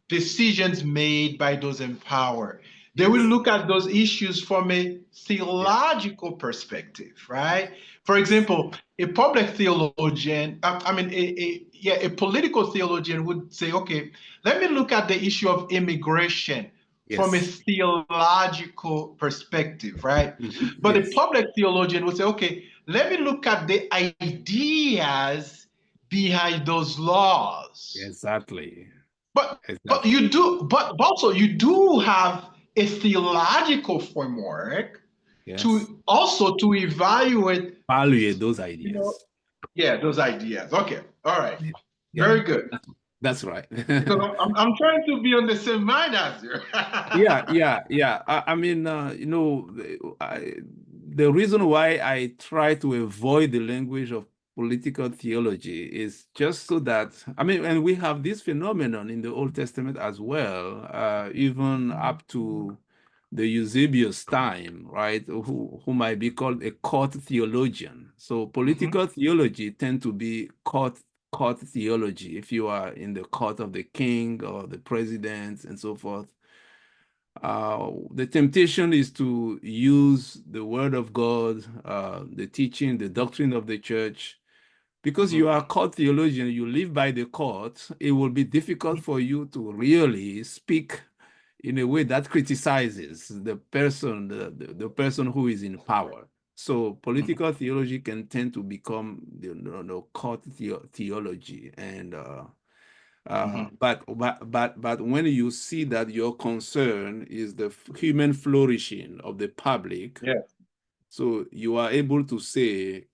decisions made by those in power. They will Yes. look at those issues from a Yeah. theological perspective, right? For Yes. example, a public theologian, I mean, a political theologian would say, okay, let me look at the issue of immigration from a Yes. theological perspective, right? Mhm. But a Yes. public theologian would say, okay, let me look at the ideas behind those laws. Exactly. But Exactly. but also you do have a theological framework Yes. to also to evaluate, Evaluate those you know, ideas. yeah, those ideas. Okay, all right, Yeah. Yeah. very good. That's right. Because I'm trying to be on the same mind as you. Yeah, yeah, yeah. The reason why I try to avoid the language of political theology is just so that, and we have this phenomenon in the Old Testament as well, even up to the Eusebius time, right? Who might be called a court theologian. So Mhm. political theology tend to be court theology. If you are in the court of the king or the president and so forth, the temptation is to use the word of God, the teaching, the doctrine of the church. Because you Mhm. are a court theologian, you live by the court, it will be difficult for you to really speak in a way that criticizes the person, the person who is in power. So Mhm. political theology can tend to become court theology, and Mhm. but when you see that your concern is the human flourishing of the public, Yeah. so you are able to say,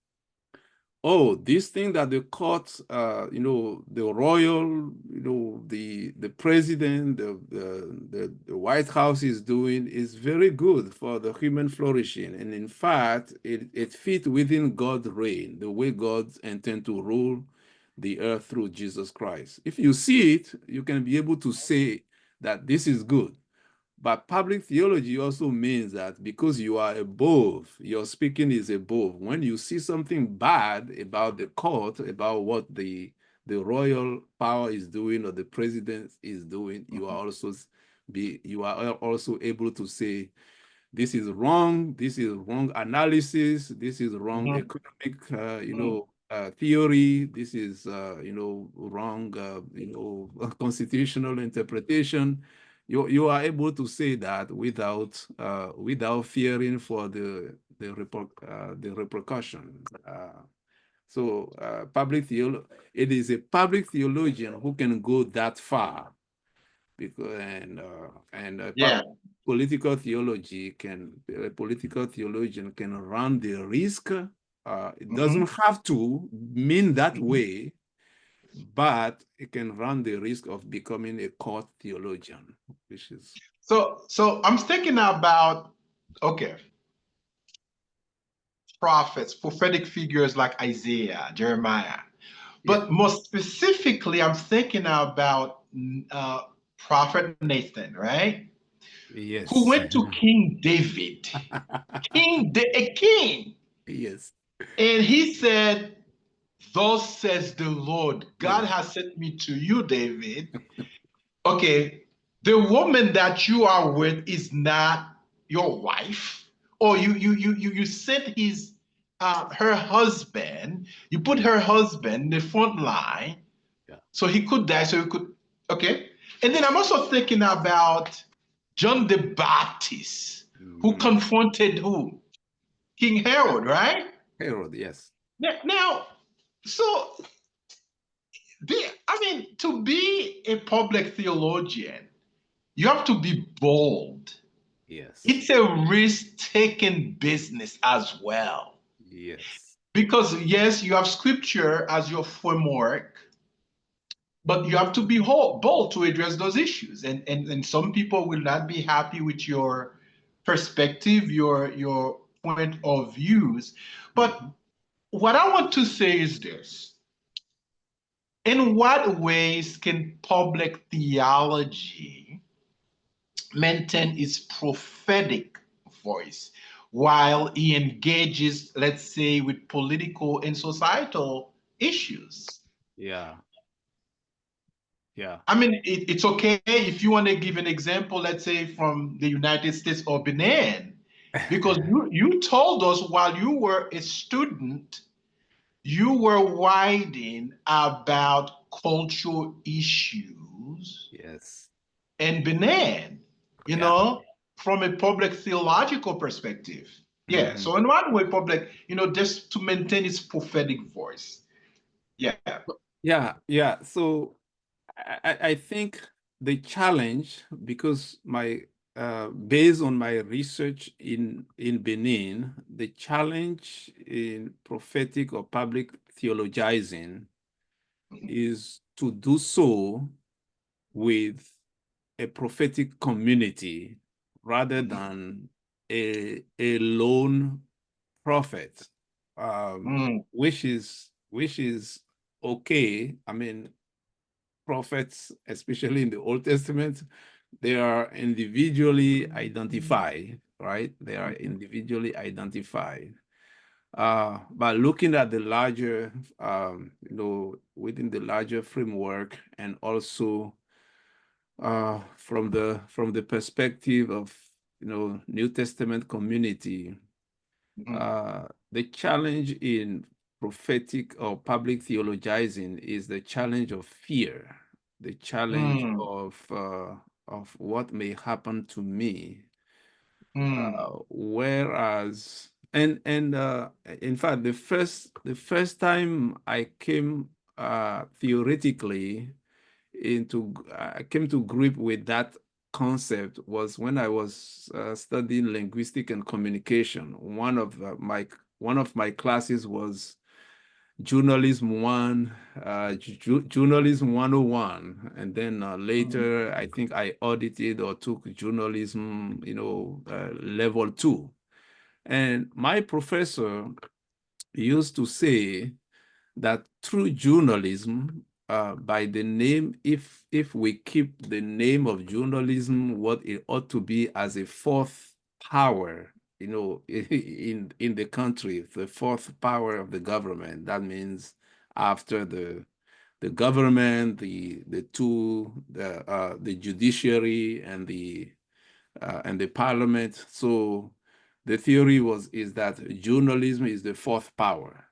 oh, this thing that the court, the royal, the president, the White House is doing is very good for the human flourishing. And in fact, it fits within God's reign, the way God intends to rule the earth through Jesus Christ. If you see it, you can be able to say that this is good. But public theology also means that because you are above, your speaking is above. When you see something bad about the court, about what the royal power is doing or the president is doing, you are also able to say, this is wrong analysis, this is wrong Mhm. economic, Mhm. theory, this is, wrong, constitutional interpretation. You are able to say that without fearing for the repercussion. It is a public theologian who can go that far, because Yeah. political theology can a political theologian can run the risk. It Mhm. doesn't have to mean that Mhm. way, but it can run the risk of becoming a court theologian, which is So I'm thinking about, okay, prophets, prophetic figures like Isaiah, Jeremiah. yeah, But more specifically, I'm thinking about uh, Prophet Nathan, right? Who yes, went to King David, a king, yes, and he said, "Thus says the Lord, God no, has sent me to you, David. Okay, the woman that you are with is not your wife, or you sent her husband. You put mm, her husband in the front line, yeah, so he could die, so he could, okay." And then I'm also thinking about John the Baptist, who mm, confronted who? King Herod, right? Herod, yes, Now, so I mean, to be a public theologian, you have to be bold. yes, It's a risk-taking business as well. yes, Because yes, you have scripture as your framework, but you have to be bold to address those issues. And some people will not be happy with your perspective, your point of views. But mhm, what I want to say is this. In what ways can public theology maintain its prophetic voice while he engages, let's say, with political and societal issues? yeah, yeah, I mean, it's okay if you want to give an example, let's say from the United States or Benin, because you told us while you were a student, you were writing about cultural issues yes, in Benin, you yeah. know, from a public theological perspective. Yeah. Mhm. So in one way, public, just to maintain its prophetic voice. Yeah. Yeah, yeah. So I think the challenge, because based on my research in Benin, the challenge in prophetic or public theologizing is to do so with a prophetic community rather Mhm. than a lone prophet, Mm, which is okay. I mean, prophets, especially in the Old Testament, they are individually identified, right? They are individually identified. But looking at the larger, within the larger framework, and also from the perspective of New Testament community, mm, the challenge in prophetic or public theologizing is the challenge of fear, the challenge mm, of what may happen to me. mm, Whereas, and in fact, the first time I came theoretically I came to grip with that concept was when I was studying linguistic and communication. One of my classes was journalism one, journalism 101, and then later I think I audited or took journalism, level 2. And my professor used to say that through journalism, by the name, if we keep the name of journalism what it ought to be as a fourth power, in the country, the fourth power of the government. That means after the government, the judiciary and the parliament. So the theory is that journalism is the fourth power.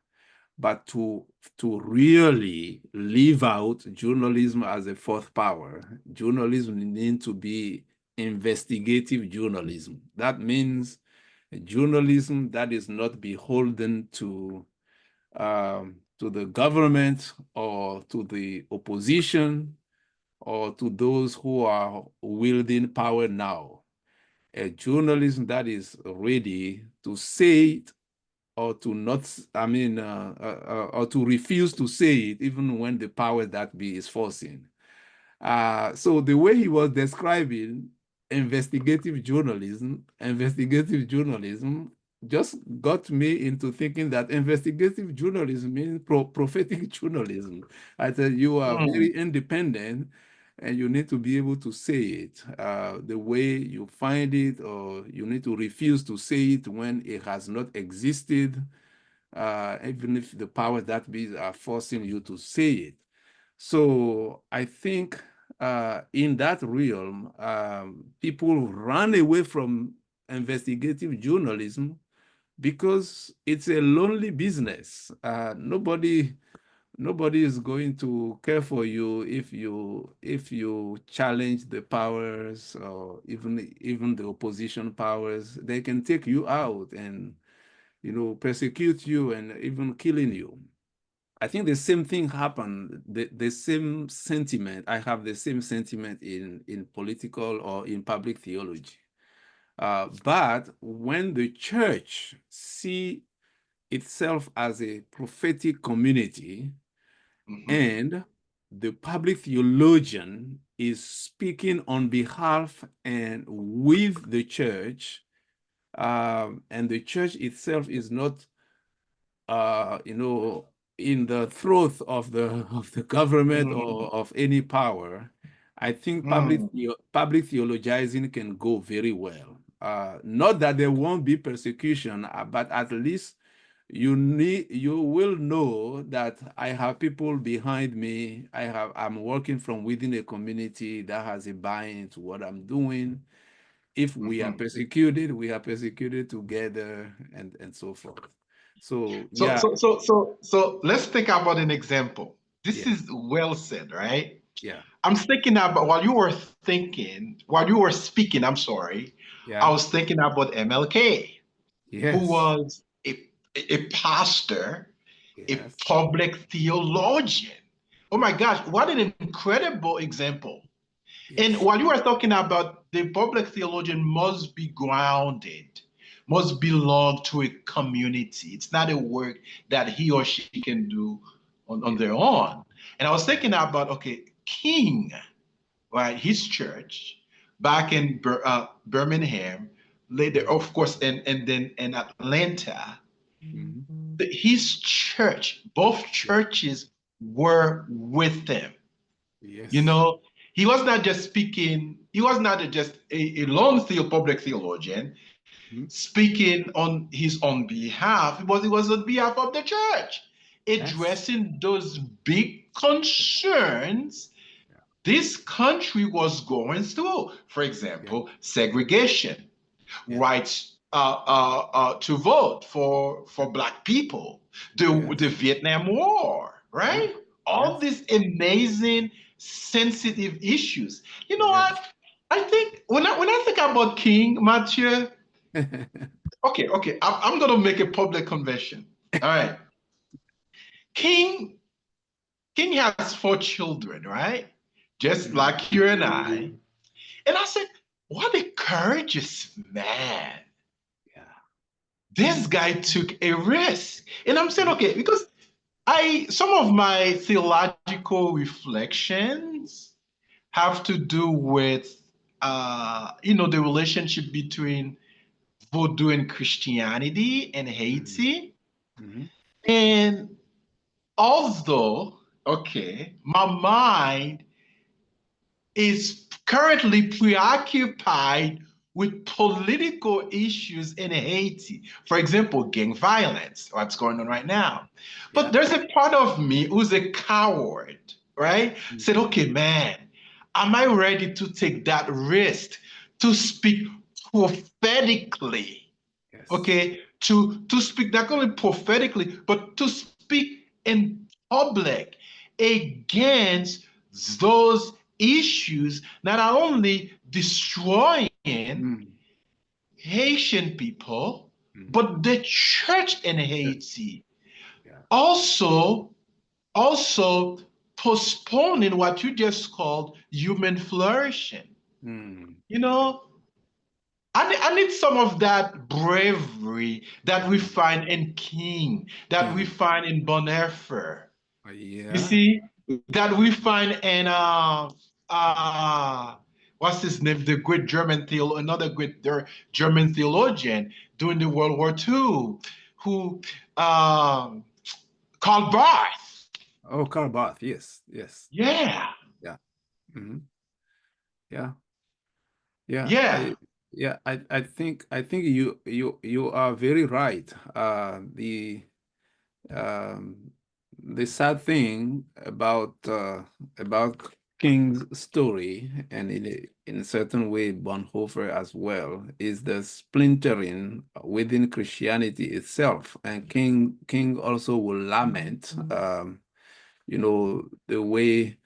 But to really live out journalism as a fourth power, journalism needs to be investigative journalism. That means journalism that is not beholden to the government or to the opposition or to those who are wielding power now. A journalism that is ready to say it or to not, or to refuse to say it, even when the power that be is forcing. So the way he was describing investigative journalism just got me into thinking that investigative journalism means prophetic journalism. I said, you are very independent and you need to be able to say it the way you find it, or you need to refuse to say it when it has not existed, even if the powers that be are forcing you to say it. So I think in that realm, people run away from investigative journalism because it's a lonely business. Nobody is going to care for you if you challenge the powers, or even the opposition powers. They can take you out and persecute you and even killing you. I think the same thing happened, the same sentiment. I have the same sentiment in political or in public theology. But when the church see itself as a prophetic community, and the public theologian is speaking on behalf and with the church, and the church itself is not in the throat of the government or of any power, I think public theologizing can go very well. Not that there won't be persecution, but at least you will know that I have people behind me. I'm working from within a community that has a buy-in to what I'm doing. If we are persecuted together, and so forth. So So, yeah, so, so, so, so let's think about an example. This yeah, is well said, right? yeah, I'm thinking about while you were speaking, I'm sorry, I yeah, was thinking about MLK, who yes, was a pastor, a yes, public theologian. Oh my yeah, gosh, what an incredible example. And yes, while you are talking about the public theologian must be grounded, must belong to a community. It's not a work that he or she can do on yeah, their own. And I was yeah, thinking about, okay, King, right, his church back in Birmingham, later, mhm, of course, and then in Atlanta, mhm, his church, both yeah, churches were with him. You yes, know, he was not just speaking, he was not just a lone public theologian mhm, speaking on his own behalf. It was on behalf of the church, yes, addressing those big concerns yeah, this country was going through. For yeah, example, segregation, yeah, rights to vote for Black people, the yes, Vietnam War, yeah, right? All yes, these amazing, sensitive issues. You know yes. what? I think when I think about King Mathieu, okay, I'm gonna make a public confession. All right, King King has 4 children, right? Just Mhm, like you and I. And I said, what a courageous man. yeah, This guy took a risk. And I'm saying, yeah, okay, because Some of my theological reflections have to do with the relationship between Voodoo and Christianity in Mm, Haiti. mhm, And although, okay, my mind is currently preoccupied with political issues in Haiti. For example, gang violence, what's going on right now. But yeah. there's a part of me who's a coward, right? Mm, Said, okay, man, am I ready to take that risk to speak prophetically? yes. Okay, to speak not only prophetically, but to speak in public against those issues that are only destroying Mm, Haitian people, mm, but the church in yes. Haiti. Yeah. Also, also postponing what you just called human flourishing. Mm, You know, I need some of that bravery that we mm, find in King, that we King. find in Bonhoeffer. You Yeah. see, that we find in what's his name, the great another great German theologian during the World War II, who um, Karl Barth. Oh, Karl Barth. Yes. Yes. Yeah, Yeah. Hmm. Yeah. Yeah. yeah. I think you are very right. Um, the sad thing about King's story, and in a certain way Bonhoeffer as well, is the splintering within Christianity itself. And King also will lament, the way.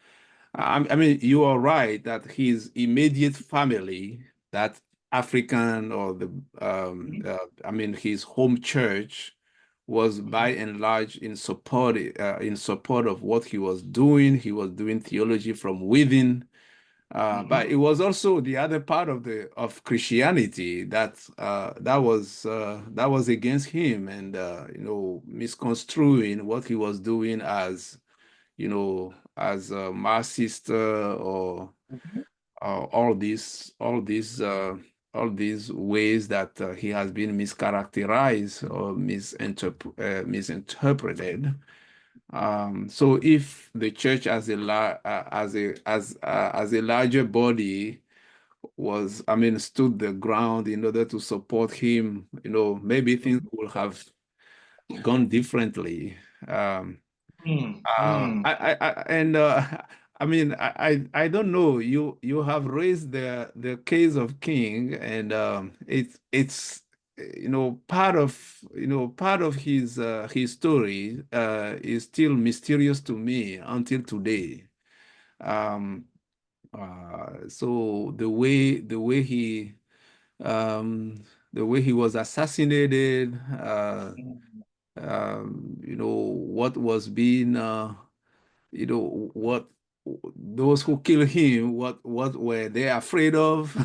I mean, you are right that his immediate family, that African or I mean, his home church was by and large in support of what he was doing. He was doing theology from within, but Mhm. it was also the other part of the of Christianity that was against him, and misconstruing what he was doing as as a Marxist, or all these ways that he has been mischaracterized or misinterpreted. So if the church as as a larger body was, I mean, stood the ground in order to support him, maybe things would have gone differently. Um, Mm, mm, and I mean, I don't know. You have raised the case of King, and it's part of his story is still mysterious to me until today. Um, so the way he was assassinated, mm, what was being what those who killed him, what were they afraid of?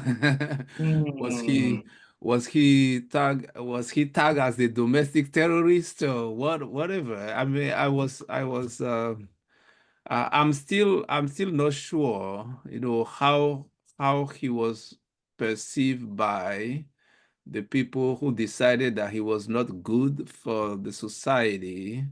was he mm, was he tagged as a domestic terrorist or whatever? I mean, I'm still not sure, how he was perceived by the people who decided that he was not good for the society.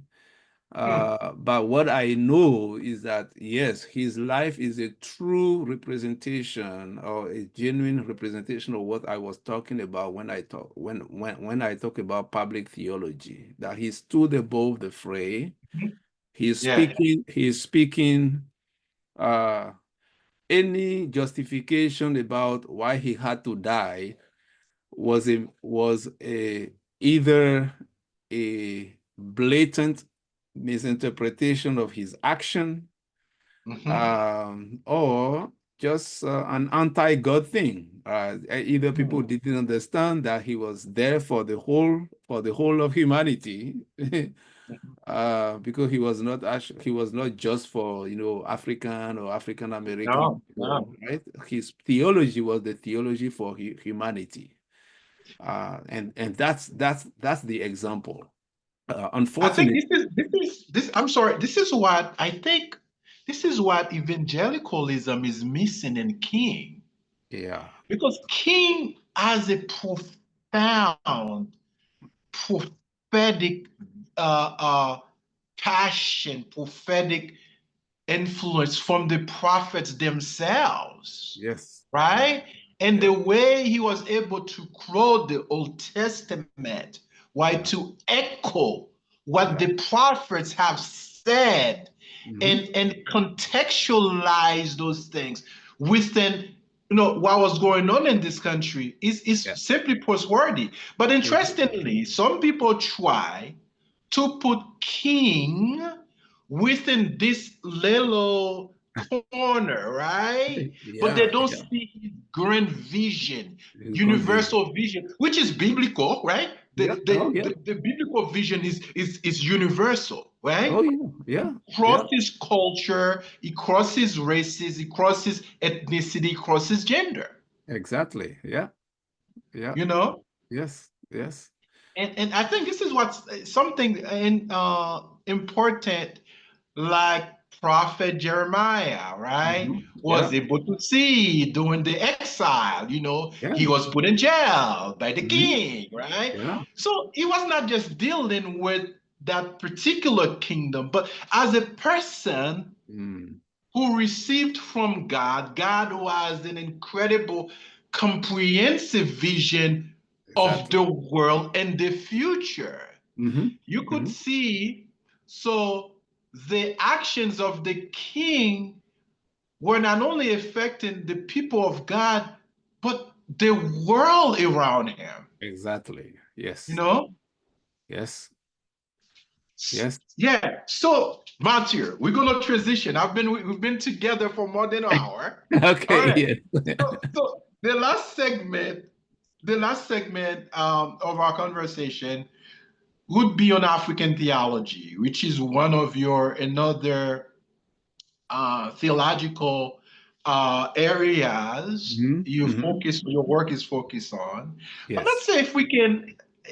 mm, But what I know is that, yes, his life is a true representation or a genuine representation of what I was talking about when I talk about public theology, that he stood above the fray. mm. Yeah. He's speaking uh, any justification about why he had to die was a either a blatant misinterpretation of his action, Mhm. or just an anti-God thing. Either people Mm, didn't understand that he was there for the whole of humanity, mhm. because he was not just for African or African American No, people, no. right? His theology was the theology for humanity, and that's the example. I think Unfortunately, I'm sorry, this is what I think this is what evangelicalism is missing in King. yeah, Because King has a profound prophetic passion, prophetic influence from the prophets themselves, yes, yeah, right? And yeah, the way he was able to quote the Old Testament, right, yeah, to echo what yeah. the prophets have said Hmm. and contextualize those things within what was going on in this country is Yeah. simply trustworthy. But Mhm. interestingly, some people try to put King within this little corner, right? But they Yeah, don't yeah. see his grand vision, It's gone vision. universal vision, which is biblical, right? Yeah. Oh, yeah. The biblical vision is universal, right? Oh, yeah. Yeah. Yeah. Crosses culture, it crosses races, it crosses ethnicity, it crosses gender, Exactly. Yeah. Yeah. you know? Yes. Yes. And I think this is what's something important, like Prophet Jeremiah, right, Hmm. was Yeah. able to see during the exile. Yeah. He was put in jail by the Hmm. king, right? Yeah. So he was not just dealing with that particular kingdom, but as a person Mm. who received from God, God who has an incredible, comprehensive vision of Exactly. the world and the future. Hmm. You could Hmm. see, so the actions of the king were not only affecting the people of God, but the world around him, Exactly. you Yes. know? Yes. Yes. Yeah. So, Mathieu, we're gonna transition. We've been together for more than an hour. All Okay. right. Yes. So the last segment of our conversation would be on African theology, which is one of your another theological areas Hmm. Hmm. your work is focused on. But let's Yes. say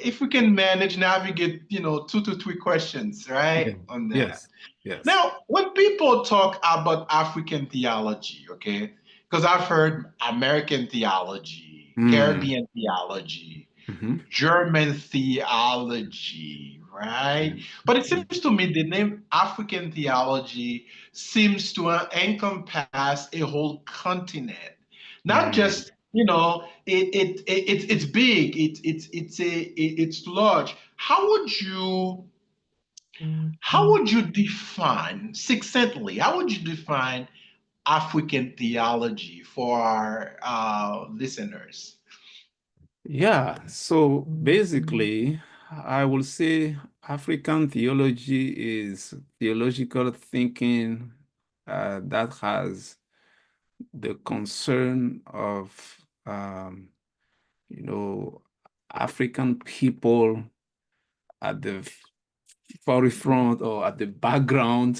if we can manage navigate, 2 to 3 questions, Yeah. right, on that. Yes. Yes. Now, when people talk about African theology, okay, because I've heard American theology, Mm. Caribbean theology, Hmm. German theology, right? But it seems to me the name African theology seems to encompass a whole continent, not Mm. just it's big, it's large. How would you define succinctly? How would you define African theology for our listeners? Yeah, so basically, I will say African theology is theological thinking that has the concern of, um, you know, African people at the forefront or at the background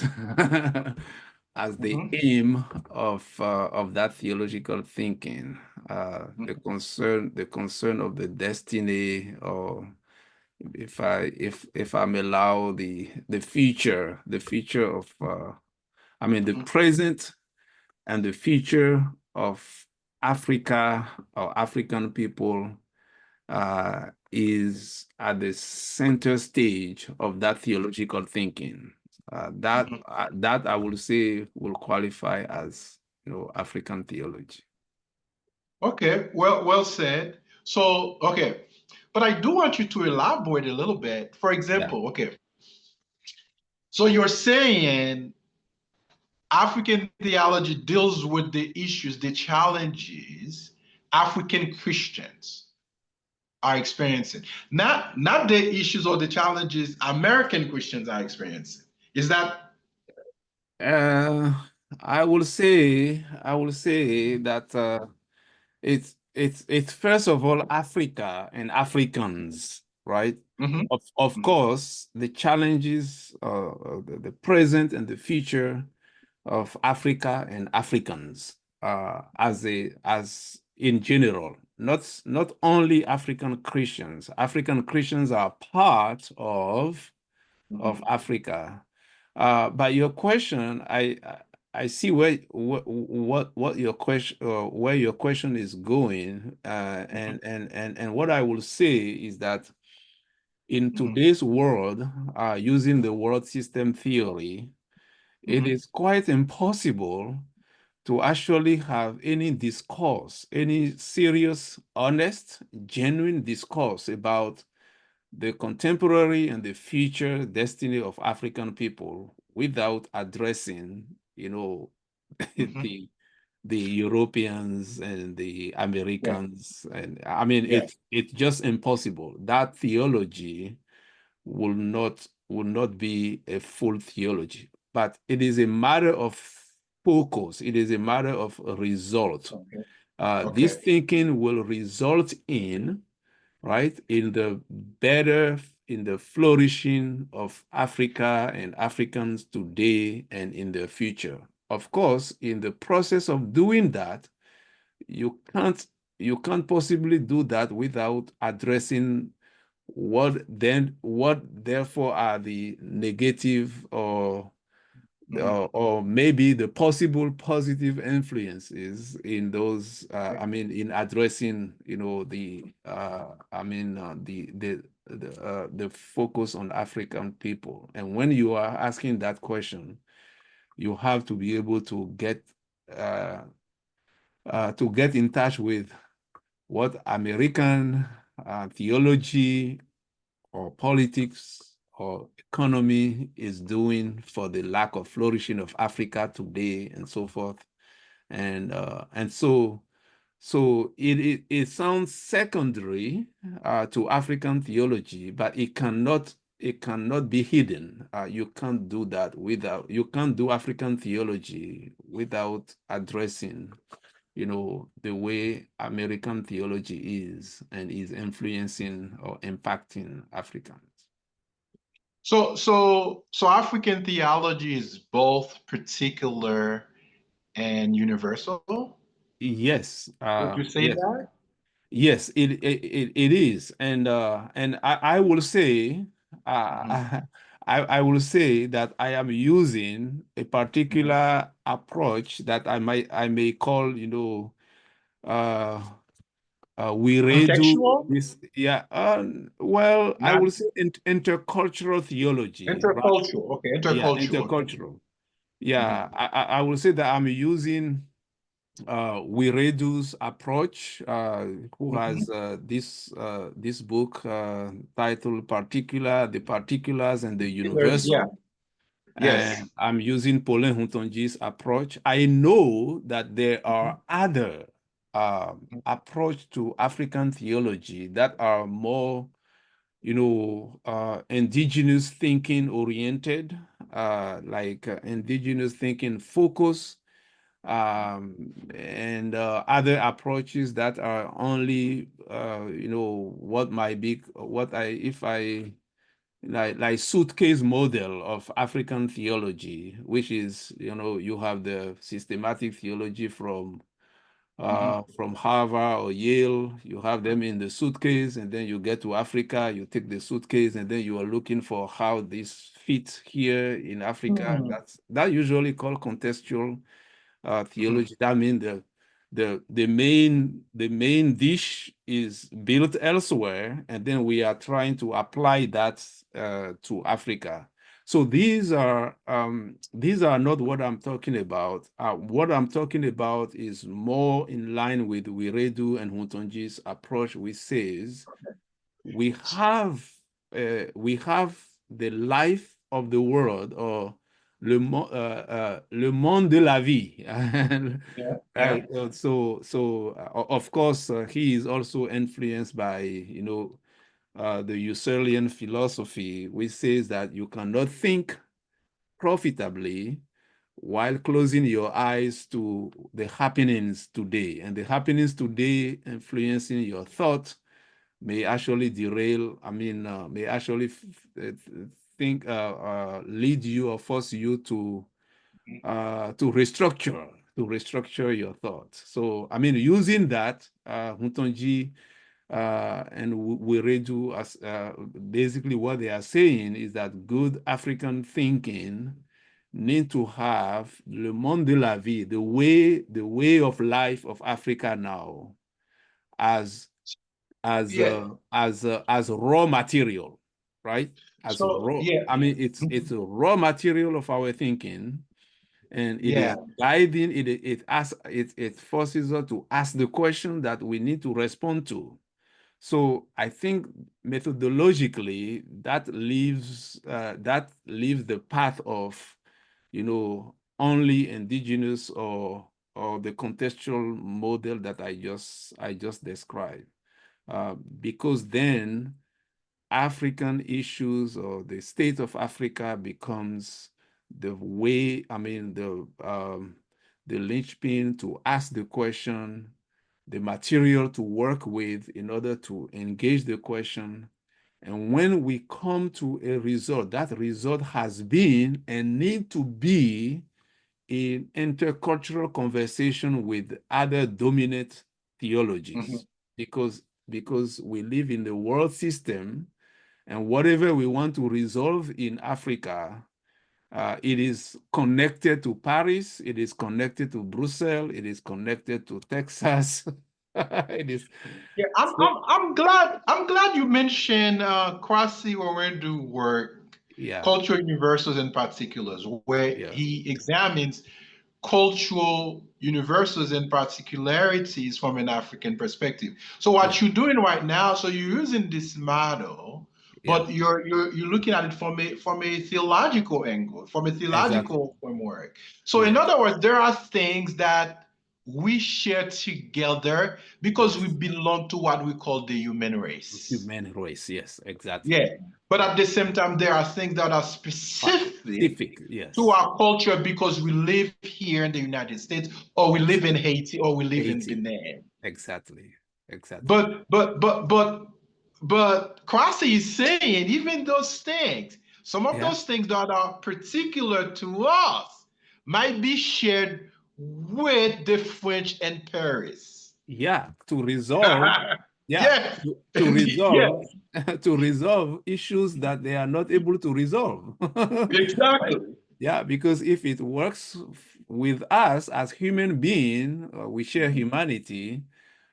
as the Mhm, aim of that theological thinking, mhm, the concern of the destiny, or if I'm allowed the future of I mean the mhm, present and the future of Africa or African people is at the center stage of that theological thinking. mhm. That I would say will qualify as African theology. Okay, well said. So, okay, but I do want you to elaborate a little bit. For Yeah. example, okay, so you're saying African theology deals with the issues, the challenges African Christians are experiencing, not the issues or the challenges American Christians are experiencing. Is that? Uh, I will say that it's first of all Africa and Africans, right? Mhm, Of mhm, course, the challenges, the present and the future of Africa and Africans, as in general, not only African Christians. African Christians are part of. of Africa. But your question, I see where what your question where your question is going, and what I will say is that in today's world, using the world system theory, it is quite impossible to actually have any discourse, any serious, honest, genuine discourse about the contemporary and the future destiny of African people without addressing, the the Europeans and the Yeah. Americans. And I mean, Yeah. it's just impossible. That theology will not be a full theology, but it is a matter of focus. It is a matter of result. Okay. This Okay. thinking will result in, right, in the flourishing of Africa and Africans today and in the future. Of course, in the process of doing that, you can't possibly do that without addressing what therefore are the negative or maybe the possible positive influences in those I mean in addressing the focus on African people. And when you are asking that question, you have to be able uh, to get in touch with what American theology or politics or economy is doing for the lack of flourishing of Africa today and so forth. And so it sounds secondary to African theology, but it cannot be hidden. You can't do that you can't do African theology without addressing the way American theology is and is influencing or impacting Africans. So African theology is both particular and universal. Yes, Would you say yes, that? yes, it is. And I will say, Mhm. I will say that I am using a Mhm. particular approach that I may call, uh, we redo Contextual, this. Yeah. Well, I not will say intercultural theology, right? intercultural. Okay, Yeah, intercultural. Okay. intercultural. Yeah, Mhm. I will say that I'm using Wiredu's approach, who has Mhm. this book titled The Particulars and the Yeah. Universal. Yes. And I'm using Paulin Huntonji's approach. I know that there Mhm. are other approach to African theology that are more, indigenous thinking oriented, like indigenous thinking focus, and other approaches that are only, what might be, what I, if I, like suitcase model of African theology, which is, you have the systematic theology Mhm. from Harvard or Yale. You have them in the suitcase, and then you get to Africa, you take the suitcase, and then you are looking for how this fits here in Africa. Mhm. That usually called contextual Mhm. theology. That means the main dish is built elsewhere, and then we are trying to apply that to Africa. So these are not what I'm talking about. What I'm talking about is more in line with Wiredu and Huntonji's approach, which says we have we have the life of the world, or le monde de la vie. Yeah. Yeah. Of course, he is also influenced by the Husserlian philosophy, which says that you cannot think profitably while closing your eyes to the happenings today, and the happenings today influencing your thought may actually may actually think, lead you or force you to restructure your thoughts. So, using that, Huntonji And we read to us basically what they are saying is that good African thinking need to have le monde de la vie, the way of life of Africa now, as Yeah. as raw material, right? As So raw. yeah. I mean, it's Mhm. a raw material of our thinking, and it is Yeah. guiding. It forces us to ask the question that we need to respond to. So I think methodologically that leaves the path of, only indigenous or the contextual model that I just described, because then African issues or the state of Africa becomes the way, I mean, the linchpin to ask the question, the material to work with in order to engage the question. And when we come to a result, that result has been and need to be in intercultural conversation with other dominant Mhm. theologies, because we live in the world system, and whatever we want to resolve in Africa, it is connected to Paris, it is connected to Brussels, it is connected to Texas. It is Yeah, I'm so, I'm I'm glad you mentioned Kwasi Orendu work, yeah, Cultural Universals in Particulars, where yeah, he examines cultural universals and particularities from an African perspective. So yeah, what you're doing right now, so you're using this model, yeah, but you're looking at it from a theological angle, from a exactly. theological framework. So in Yes, other words, there are things that we share together because we yes. belong to what we call the human race. Human race, yes, Yeah. exactly. But Yeah. at the same time, there are things that are specific Pacific, to yes. our culture because we live here in the United States, or we live in Exactly. Haiti, or we live in 80. Benin. Exactly. Exactly. But Crossy is saying even those things, some of Yeah. those things that are particular to us might be shared with the French and Paris. Yeah. To resolve, yeah, Yes. to Yes, resolve, to resolve issues that they are not able to resolve. Right? exactly. Yeah, because if it works with us as human being, we share Mhm, humanity,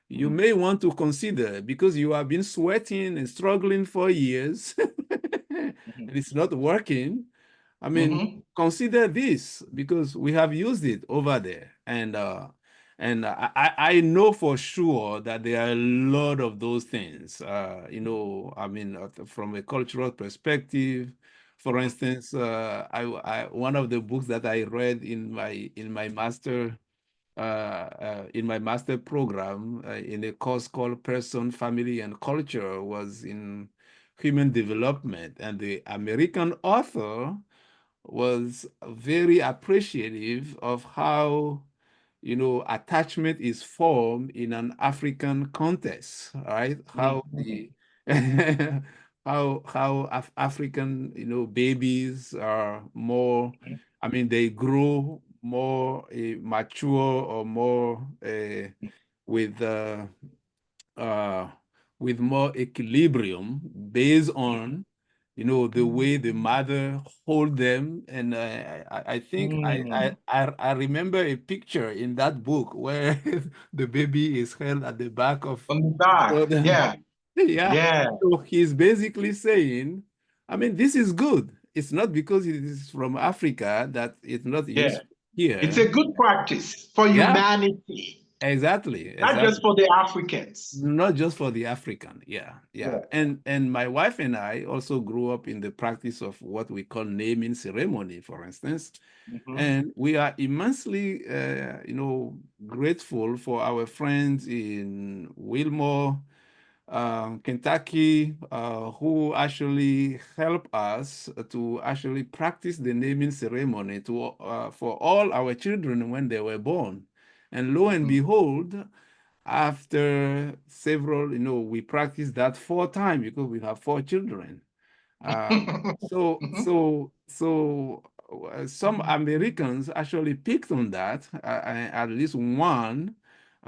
you mhm, may want to consider, because you have been sweating and struggling for years and mhm, it's not working. I mean, mhm, consider this, because we have used it over there. And I know for sure that there are a lot of those things. I mean, from a cultural perspective, for mhm, instance, one of the books that I read in my master program, in a course called Person, Family, and Culture, was in human development. And the American author was very appreciative of how, attachment is formed in an African context, right? mhm, How the how African, babies are more, mhm, I mean, they grow more mature, or more with uh, uh, with more equilibrium, based on, the way the mother hold them. And I think mhm. I remember a picture in that book where the baby is held at the back of On the back, the, yeah, yeah. yeah, So he's basically saying, I mean, this is good. It's not because it is from Africa that it's not yeah. useful It's here. a good practice for Yeah, humanity, exactly, not just exactly. for the Africans. Not just for the African, yeah, yeah. Yeah. And my wife and I also grew up in the practice of what we call naming ceremony, for instance. Mhm, And we are immensely, grateful for our friends in Wilmore, Kentucky, who actually help us to actually practice the naming ceremony for all our children when they were born. And lo and mhm. behold, after several, we practiced that 4 times because we have 4 children. Mhm, Some Americans actually picked on that, at least one,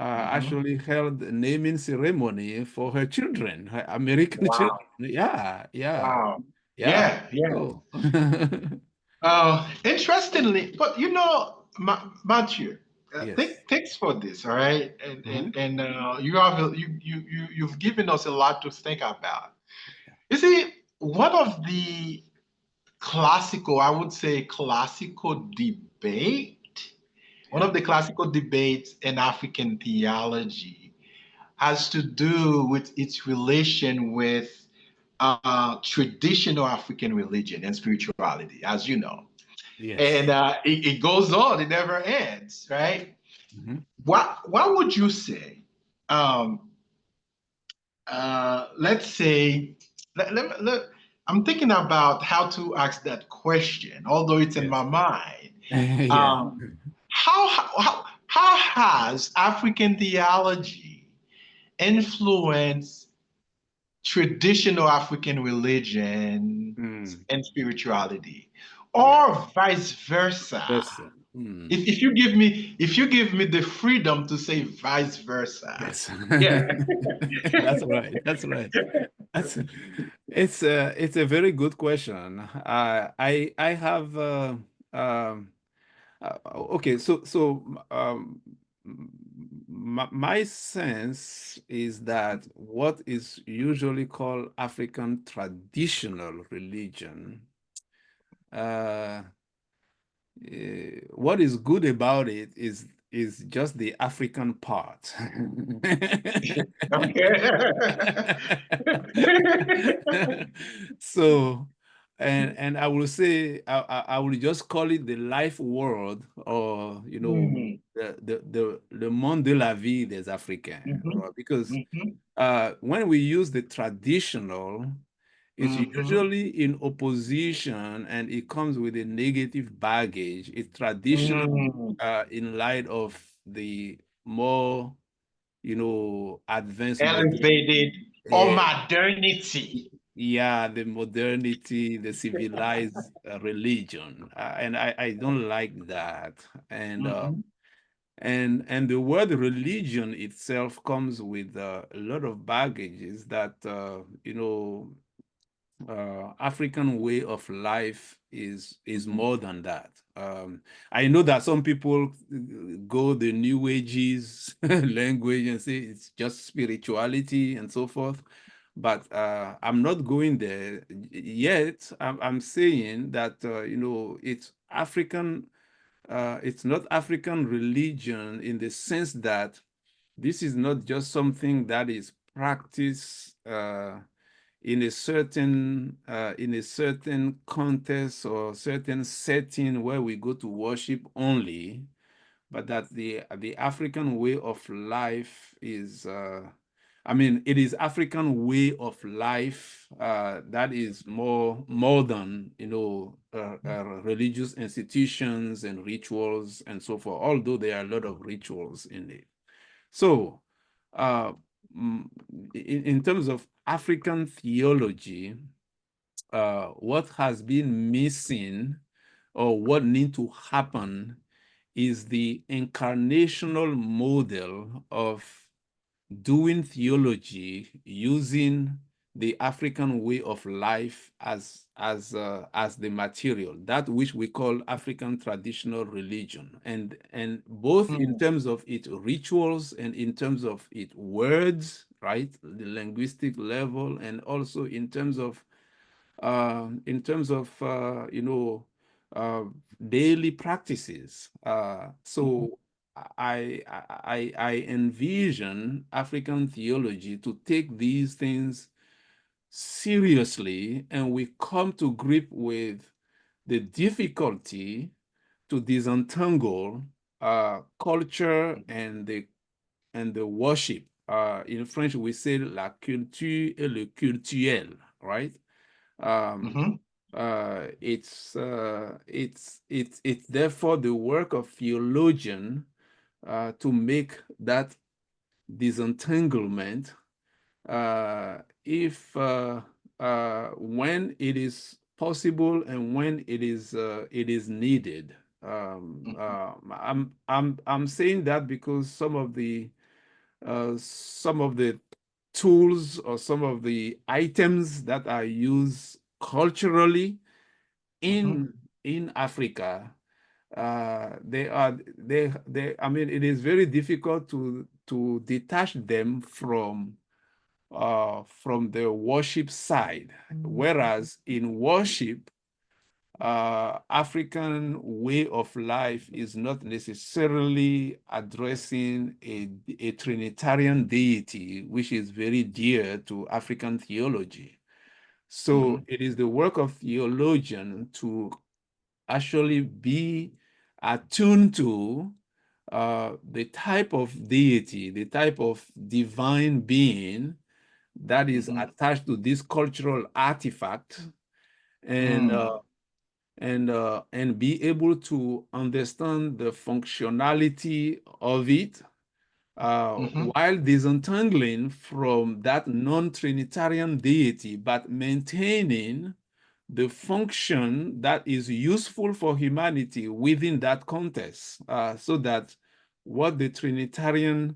actually held a naming ceremony for her children, her American children. Wow. Yeah, yeah, Wow. yeah. Yeah, yeah. So, Interestingly, but Matthew, yes. thanks for this, all right? Mhm. You've given us a lot to think about. Yeah. You see, one of the classical, I would say, classical debate, one Yeah. of the classical debates in African theology has to do with its relation with traditional African religion and spirituality, as you know. And Yes. it goes on, it never ends, right? Mhm. What would you say? Um, let's say, I'm thinking about how to ask that question, although it's in my Yes. mind. Yeah. Um, how has African theology influenced traditional African religion Mm. and spirituality, Yeah. or vice versa? Person. Mm. If you give me the freedom to say vice versa, Yes. yeah. That's right. That's right. That's it's a very good question. I have okay, my sense is that what is usually called African traditional religion, uh, what is good about it is just the African part. Okay. So, and I will say I will just call it the life world, or Mm, the monde de la vie des Africains, mhm, because mhm, when we use the traditional, it's mhm, usually in opposition and it comes with a negative baggage. It's traditional mm. in light of the more, advanced Elevated or uh, modernity. yeah, the modernity, the civilized religion. And I don't like that. And Mhm, and the word religion itself comes with a lot of baggages that African way of life is mhm, more than that. I know that some people go the New Ages language and say it's just spirituality and so forth, but I'm not going there yet. I'm saying that it's African. It's not African religion in the sense that this is not just something that is practiced in a certain context or certain setting where we go to worship only, but that the African way of life is I mean, it is African way of life that is more modern, religious institutions and rituals and so forth, although there are a lot of rituals in it. So, uh, mm, in terms of African theology, what has been missing or what need to happen is the incarnational model of doing theology using the African way of life as the material, that which we call African traditional religion, and both in mm, terms of its rituals and in terms of its words, right, the linguistic level, and also in terms of uh, daily practices. mhm, So I envision African theology to take these things seriously, and we come to grip with the difficulty to disentangle culture and the worship. In French, we say la culture et le cultuel, right? Um, mhm, it's therefore the work of theologian to make that disentanglement if when it is possible and when it is needed. mhm, I'm saying that because some of the some of the tools or some of the items that are used culturally Mm-hmm. in Africa. I mean, it is very difficult to detach them from the worship side. Whereas in worship, African way of life is not necessarily addressing a Trinitarian deity, which is very dear to African theology. So Mm-hmm. it is the work of theologian to actually be attuned to the type of deity, the type of divine being that is Mm-hmm. attached to this cultural artifact, and Mm-hmm. uh, and be able to understand the functionality of it, Mm-hmm. while disentangling from that non-Trinitarian deity, but maintaining the function that is useful for humanity within that context, so that what the Trinitarian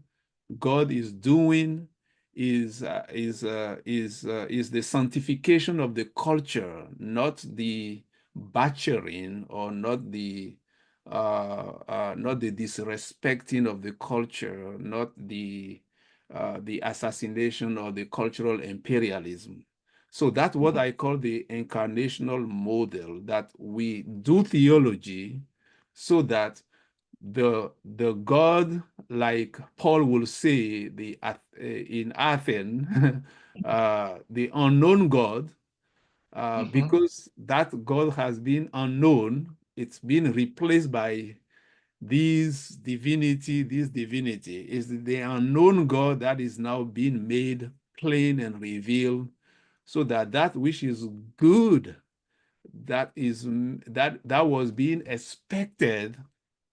God is doing is the sanctification of the culture, not the butchering, or not the disrespecting of the culture, not the assassination or the cultural imperialism. So that's what Mm-hmm. I call the incarnational model, that we do theology so that the God, like Paul will say, in Athens, the unknown God, Mm-hmm. because that God has been unknown, it's been replaced by this divinity is the unknown God that is now being made plain and revealed, so that that which is good, that was being expected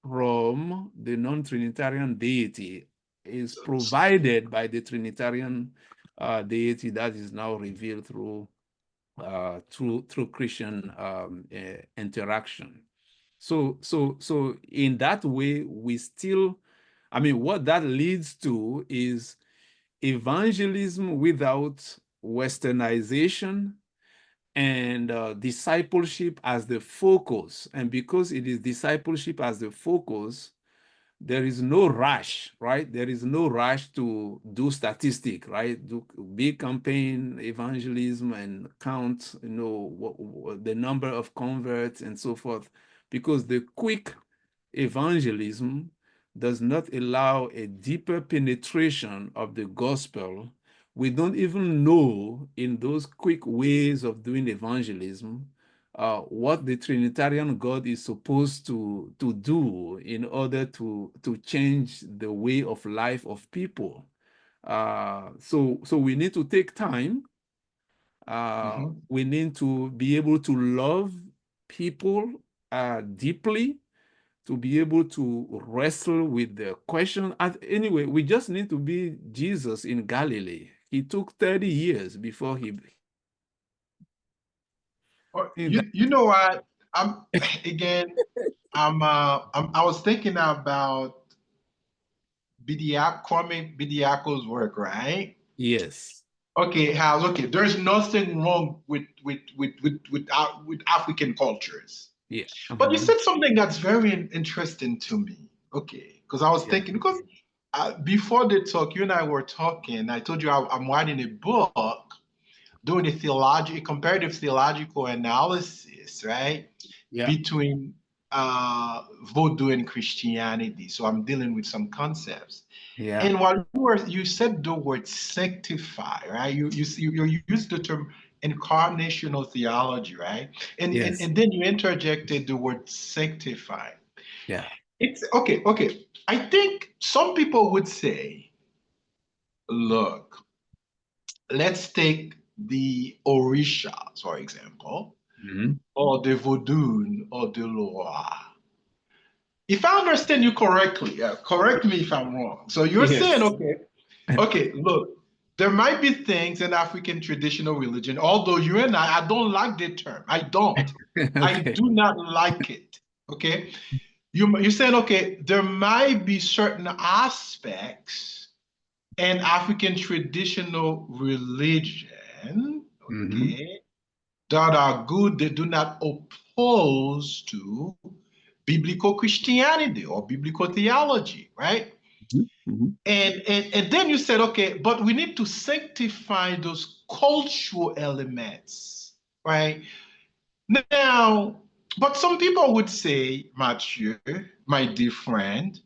from the non-Trinitarian deity, is provided by the Trinitarian deity that is now revealed through Christian interaction. So in that way, we still, I mean, what that leads to is evangelism without westernization, and discipleship as the focus. And because it is discipleship as the focus, there is no rush, right? There is no rush to do statistic, right? Do big campaign evangelism and count, the number of converts and so forth, because the quick evangelism does not allow a deeper penetration of the gospel. We don't even know, in those quick ways of doing evangelism, what the Trinitarian God is supposed to do in order to change the way of life of people. So we need to take time. Mm-hmm. We need to be able to love people deeply, to be able to wrestle with the question. And anyway, we just need to be Jesus in Galilee. He took 30 years before he Or, in that. you know what? I'm again. I was thinking about Kwame Bidiako's work, right? Yes. Okay, Hal. Okay, there's nothing wrong with African cultures, Yeah. but you Mhm. said something that's very interesting to me. Okay, because I was Yeah. thinking because before the talk, you and I were talking. I told you I'm writing a book doing a comparative theological analysis, right, Yeah. between Vodou and Christianity. So I'm dealing with some concepts. Yeah. And while you said the word sanctify, right? You used the term incarnational theology, right? Yes. And then you interjected the word sanctify. Yeah. It's okay, okay. I think some people would say, look, let's take the Orishas, for example, Mhm. or the Vodun or the Loa. If I understand you correctly, correct me if I'm wrong. So you're saying, Yes. okay, okay, look, there might be things in African traditional religion, although you and I don't like the term. I don't. I Okay. do not like it. Okay. You're saying, okay, there might be certain aspects and African traditional religion, Mm-hmm. okay, that are good, they do not oppose to biblical Christianity or biblical theology, right? Mm-hmm. And then you said, okay, but we need to sanctify those cultural elements, right? Now, but some people would say, Mathieu, my dear friend,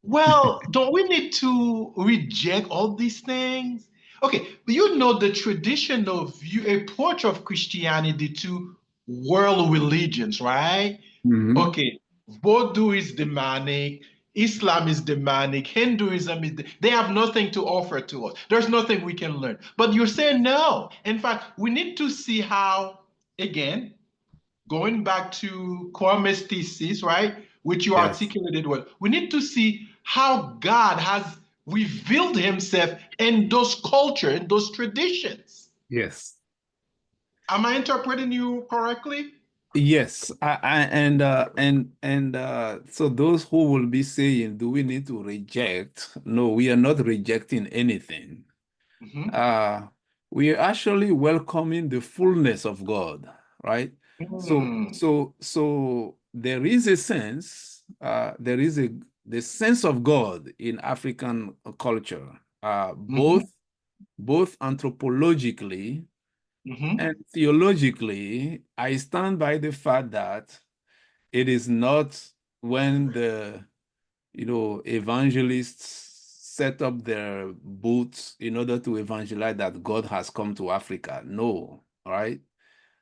well, don't we need to reject all these things? Okay, but you know the traditional view, approach of Christianity to world religions, right? Mm-hmm. Okay, Vodou is demonic, Islam is demonic, Hinduism is, they have nothing to offer to us. There's nothing we can learn. But you're saying no. In fact, we need to see how, again, going back to Kwame's thesis, right, which you Yes. articulated well, we need to see how God has revealed himself in those culture, in those traditions. Yes. Am I interpreting you correctly? Yes, so those who will be saying, do we need to reject? No, we are not rejecting anything. Mm-hmm. Uh, we are actually welcoming the fullness of God, right? Mm-hmm. So there is a sense, there is the sense of God in African culture, Mm-hmm. both anthropologically Mm-hmm. and theologically. I stand by the fact that it is not when the evangelists set up their booths in order to evangelize that God has come to Africa. No, all right?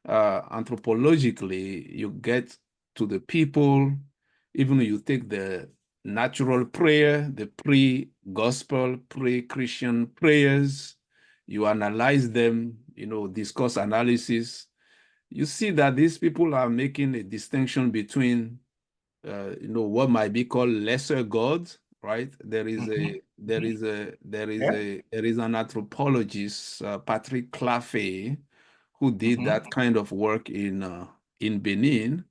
Anthropologically, you get to the people, even you take the natural prayer, the pre-gospel, pre-Christian prayers, you analyze them, discuss analysis, you see that these people are making a distinction between what might be called lesser gods, right? There is Mm-hmm. a there Mm-hmm. is a there is Yeah. a there is an anthropologist, Patrick Claffey, who did Mm-hmm. that kind of work in Benin.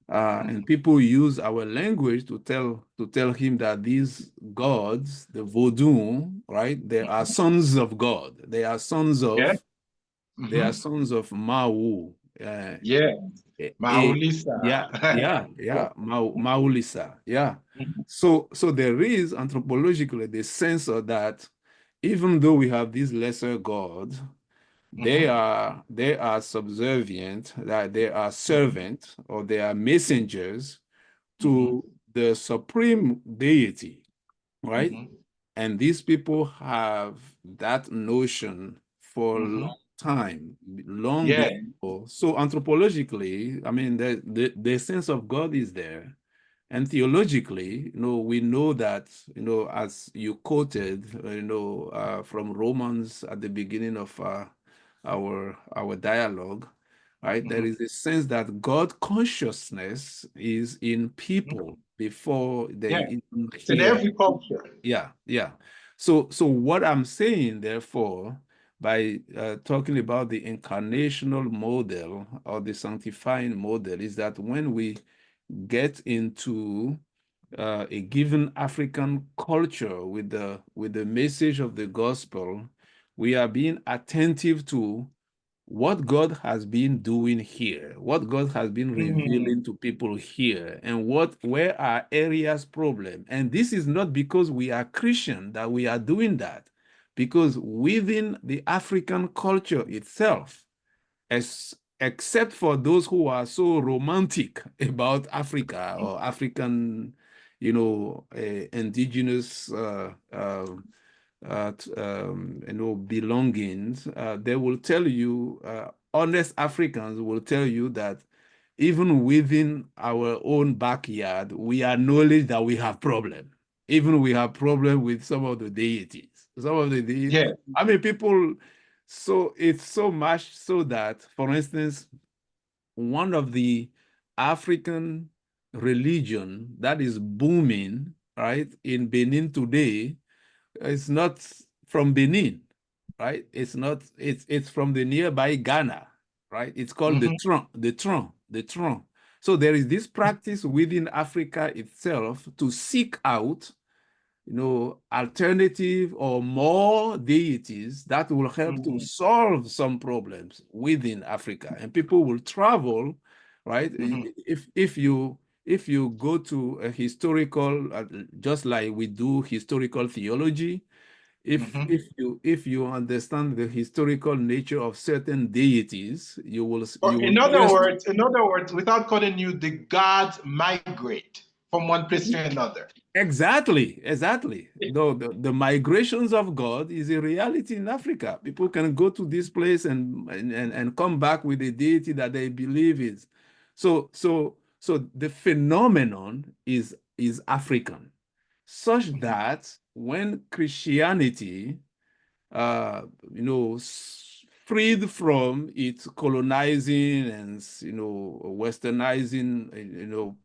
Mm-hmm. And people use our language to tell him that these gods, the Vodou, right? They are sons of God. Yeah. They are Mm-hmm. sons of Mao. Uh, Yeah. Maulisa. yeah, yeah, Yeah. yeah, Maulisa, yeah. So there is anthropologically the sense of that even though we have these lesser gods, they Mm-hmm. are they are subservient, that they are servant or they are messengers Mm-hmm. to the supreme deity, right? Mm-hmm. And these people have that notion for a Mm-hmm. long time, long Yeah. before. So anthropologically, I mean, the sense of God is there. And theologically, we know that, as you quoted, from Romans at the beginning of our dialogue, right? There Mm-hmm. is a sense that God consciousness is in Mm-hmm. people before they Yeah. even It's in hear. every culture. Yeah, yeah. So what I'm saying, therefore, by talking about the incarnational model or the sanctifying model, is that when we get into a given African culture with the message of the gospel, we are being attentive to what God has been doing here, what God has been Mm. revealing to people here, and where are areas problem. And this is not because we are Christian that we are doing that, because within the African culture itself, except for those who are so romantic about Africa or African, indigenous belongings, they will tell you, honest Africans will tell you that even within our own backyard, we acknowledge that we have problem. Even we have problem with some of the deities. Some of the deities, Yeah. I mean, people, so it's so much so that, for instance, one of the African religion that is booming, right, in Benin today, it's not from Benin, right? It's not, it's from the nearby Ghana, right? It's called the Mm-hmm. Tron, the Tron, the Tron. So there is this practice within Africa itself to seek out alternative or more deities that will help to Mhm. solve some problems within Africa. And people will travel, right? Mhm. If you go to a historical, just like we do historical theology, Mhm. if you understand the historical nature of certain deities, Or you will first. in other words, without calling you, the gods migrate from one place to another. Exactly, exactly. Though the migrations of God is a reality in Africa. People can go to this place and come back with a deity that they believe is. So the phenomenon is African, such Mhm. that when Christianity uh, freed from its colonizing and westernizing,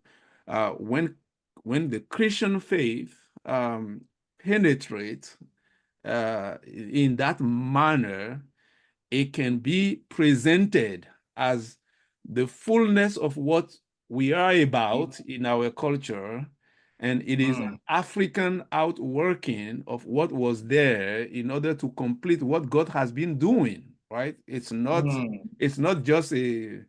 when the Christian faith penetrates in that manner, it can be presented as the fullness of what we are about in our culture, and it is an Mm. African outworking of what was there in order to complete what God has been doing, right? Mm. It's not just a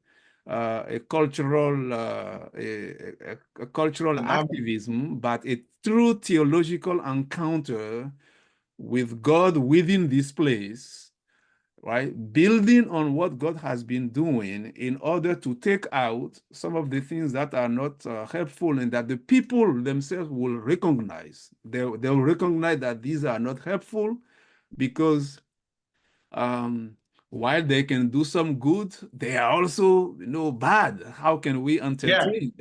cultural a cultural Phenomenal. activism, but a true theological encounter with God within this place, right? Building on what God has been doing in order to take out some of the things that are not helpful and that the people themselves will recognize. They'll recognize that these are not helpful because um, while they can do some good, they are also, bad. How can we Yeah, entertain?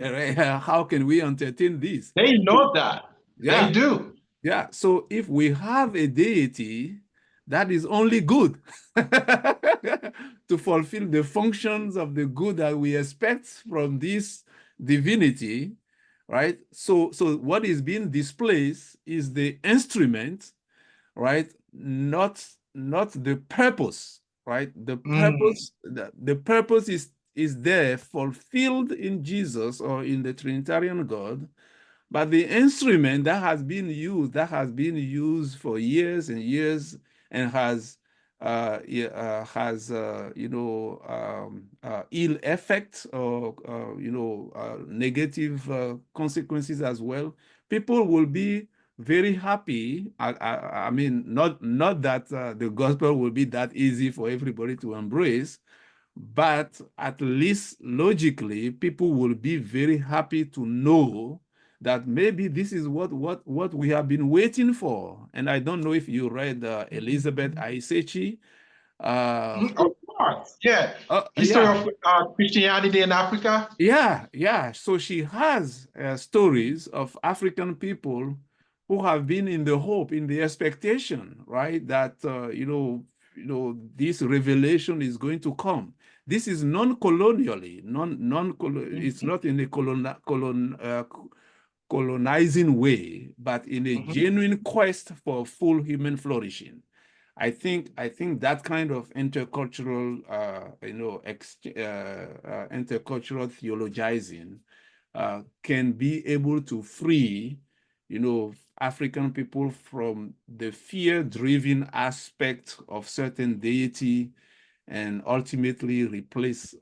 How can we entertain this? they know that. They Yeah, do. yeah, so if we have a deity that is only good to fulfill the functions of the good that we expect from this divinity, right? So what is being displaced is the instrument, right? Not the purpose, right? Mm. The purpose is there fulfilled in Jesus or in the Trinitarian God, but the instrument that has been used for years and years and has ill effects or negative consequences as well. People will be very happy. I mean, not that the gospel will be that easy for everybody to embrace, but at least logically, people will be very happy to know that maybe this is what we have been waiting for. And I don't know if you read Elizabeth Aisechi. Mm, of course. Yeah. History Yeah, of Christianity in Africa. yeah. So she has stories of African people who have been in the hope, in the expectation, right, that this revelation is going to come. This is non-colonially, it's Mhm. not in a colonizing way, but in a Mhm. genuine quest for full human flourishing. I think that kind of intercultural, intercultural theologizing can be able to free, African people from the fear-driven aspect of certain deity, and ultimately replace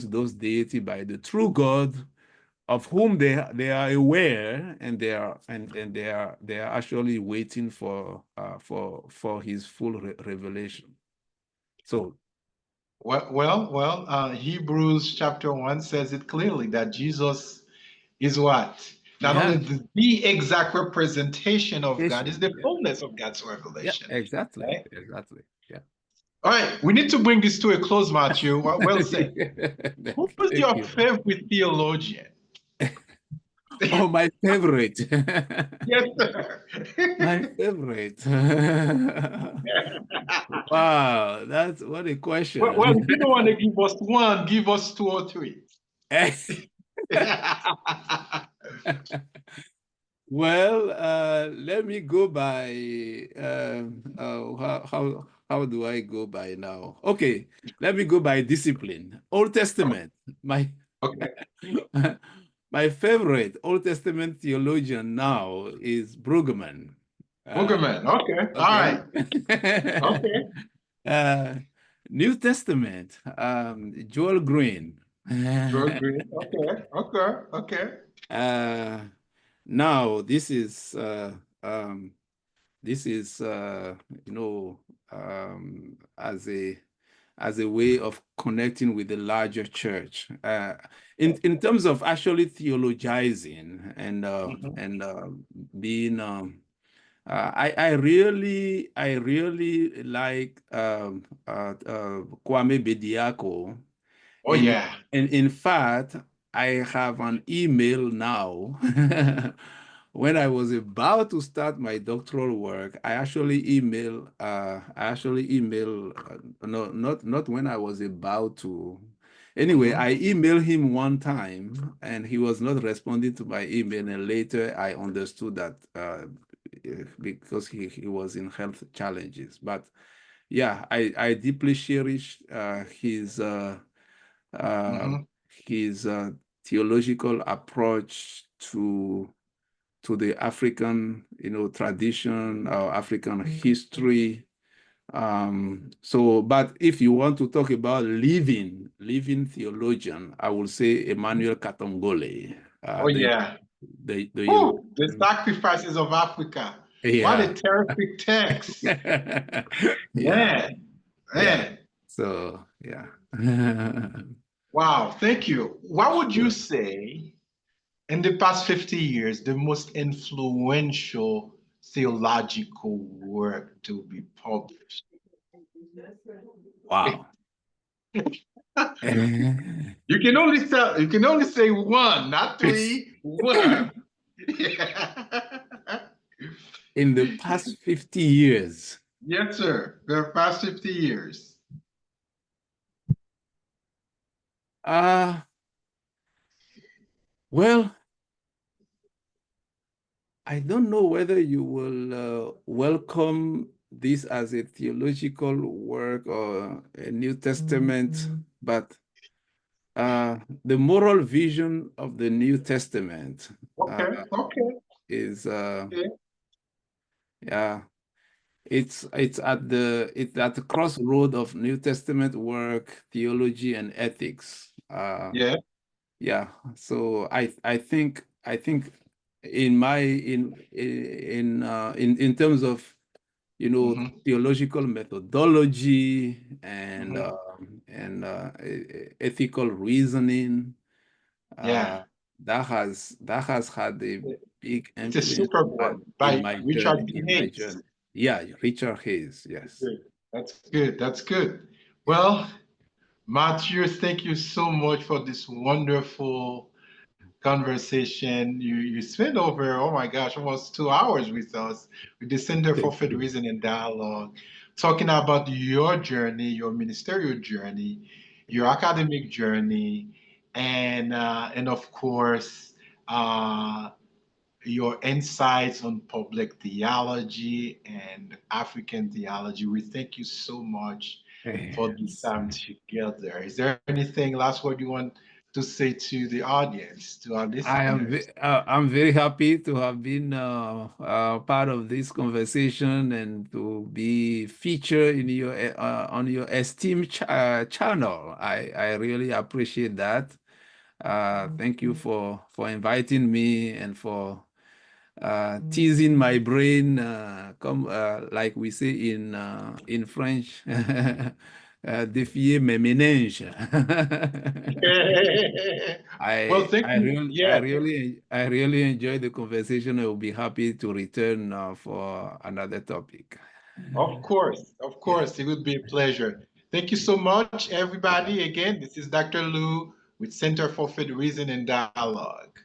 those deity by the true God, of whom they are aware, and they are actually waiting for his full revelation. So Hebrews chapter 1 says it clearly that Jesus is what? Not yeah, only the exact representation of God, is patient, the yeah, fullness of God's yeah, revelation. exactly, Right? exactly, yeah. All right, we need to bring this to a close, Matthew. Well said. Who is Thank your you. favorite theologian? Oh, my favorite. Yes, sir. My favorite. Wow, that's what a Well, question. if you don't want to give us one, give us two or three. Well, let me go by how do I go by now? Okay, let me go by discipline. Old Testament. My Okay. my favorite Old Testament theologian now is Brueggemann. Boogerman. Okay. All Okay. right. Okay. uh, New Testament, Joel Green. George Green. Okay. Okay. Okay. uh, Now um, this is you know as a way of connecting with the larger church in terms of actually theologizing Mhm. and being I really like Kwame Bediako. Oh yeah. And in fact, I have an email now. When I was about to start my doctoral work, I actually email, no, not when I was about to. Anyway, Hmm. I emailed him one time and he was not responding to my email. And later I understood that because he was in health challenges. But yeah, I deeply cherish uh, Hmm. his theological approach to the African, tradition or African history. But if you want to talk about living theologian, I will say Emmanuel Katongole. Oh yeah. The Whew, the sacrifices of Africa. What a yeah. terrific text. Yeah, Man, yeah. man. So yeah. Wow. Thank you. What would you Sure. say in the past 50 years, the most influential theological work to be published? Wow. You can only say one, not three. One. Yeah. In the past 50 years. Yes, sir. The past 50 years. Uh, well, I don't know whether you will welcome this as a theological work or a New Testament, but the moral vision of the New Testament uh, Okay, okay, is, okay. yeah, it's at the crossroad of New Testament work, theology, and ethics. Yeah. Yeah, so I think in terms of Hmm. theological methodology Hmm. and ethical reasoning, uh, Yeah. that has had a big It's a influence superb one in by my Richard journey B. Hayes. Yeah, Richard Hayes, That's yes. good. That's good. That's good. Yeah. Well, Mathieu, thank you so much for this wonderful conversation. You spent over, oh my gosh, almost 2 hours with us with the Center for Thank Faith, you. Reason, and Dialogue, talking about your journey, your ministerial journey, your academic journey, and of course, uh, your insights on public theology and African theology. We thank you so much for this Yes. time together. Is there anything, last word you want to say to the audience, to our listeners? I'm very happy to have been part of this conversation and to be featured in your on your esteemed channel. I really appreciate that. Thank you for inviting me and for teasing my brain, come like we say in French, défier mes méninges. Well, thank you. Yeah, I really enjoyed the conversation. I will be happy to return for another topic. of course. Of Yeah. course. It would be a pleasure. Thank you so much, Yeah. everybody. Again, this is Dr. Lou with Center for Faith, Reason, and Dialogue.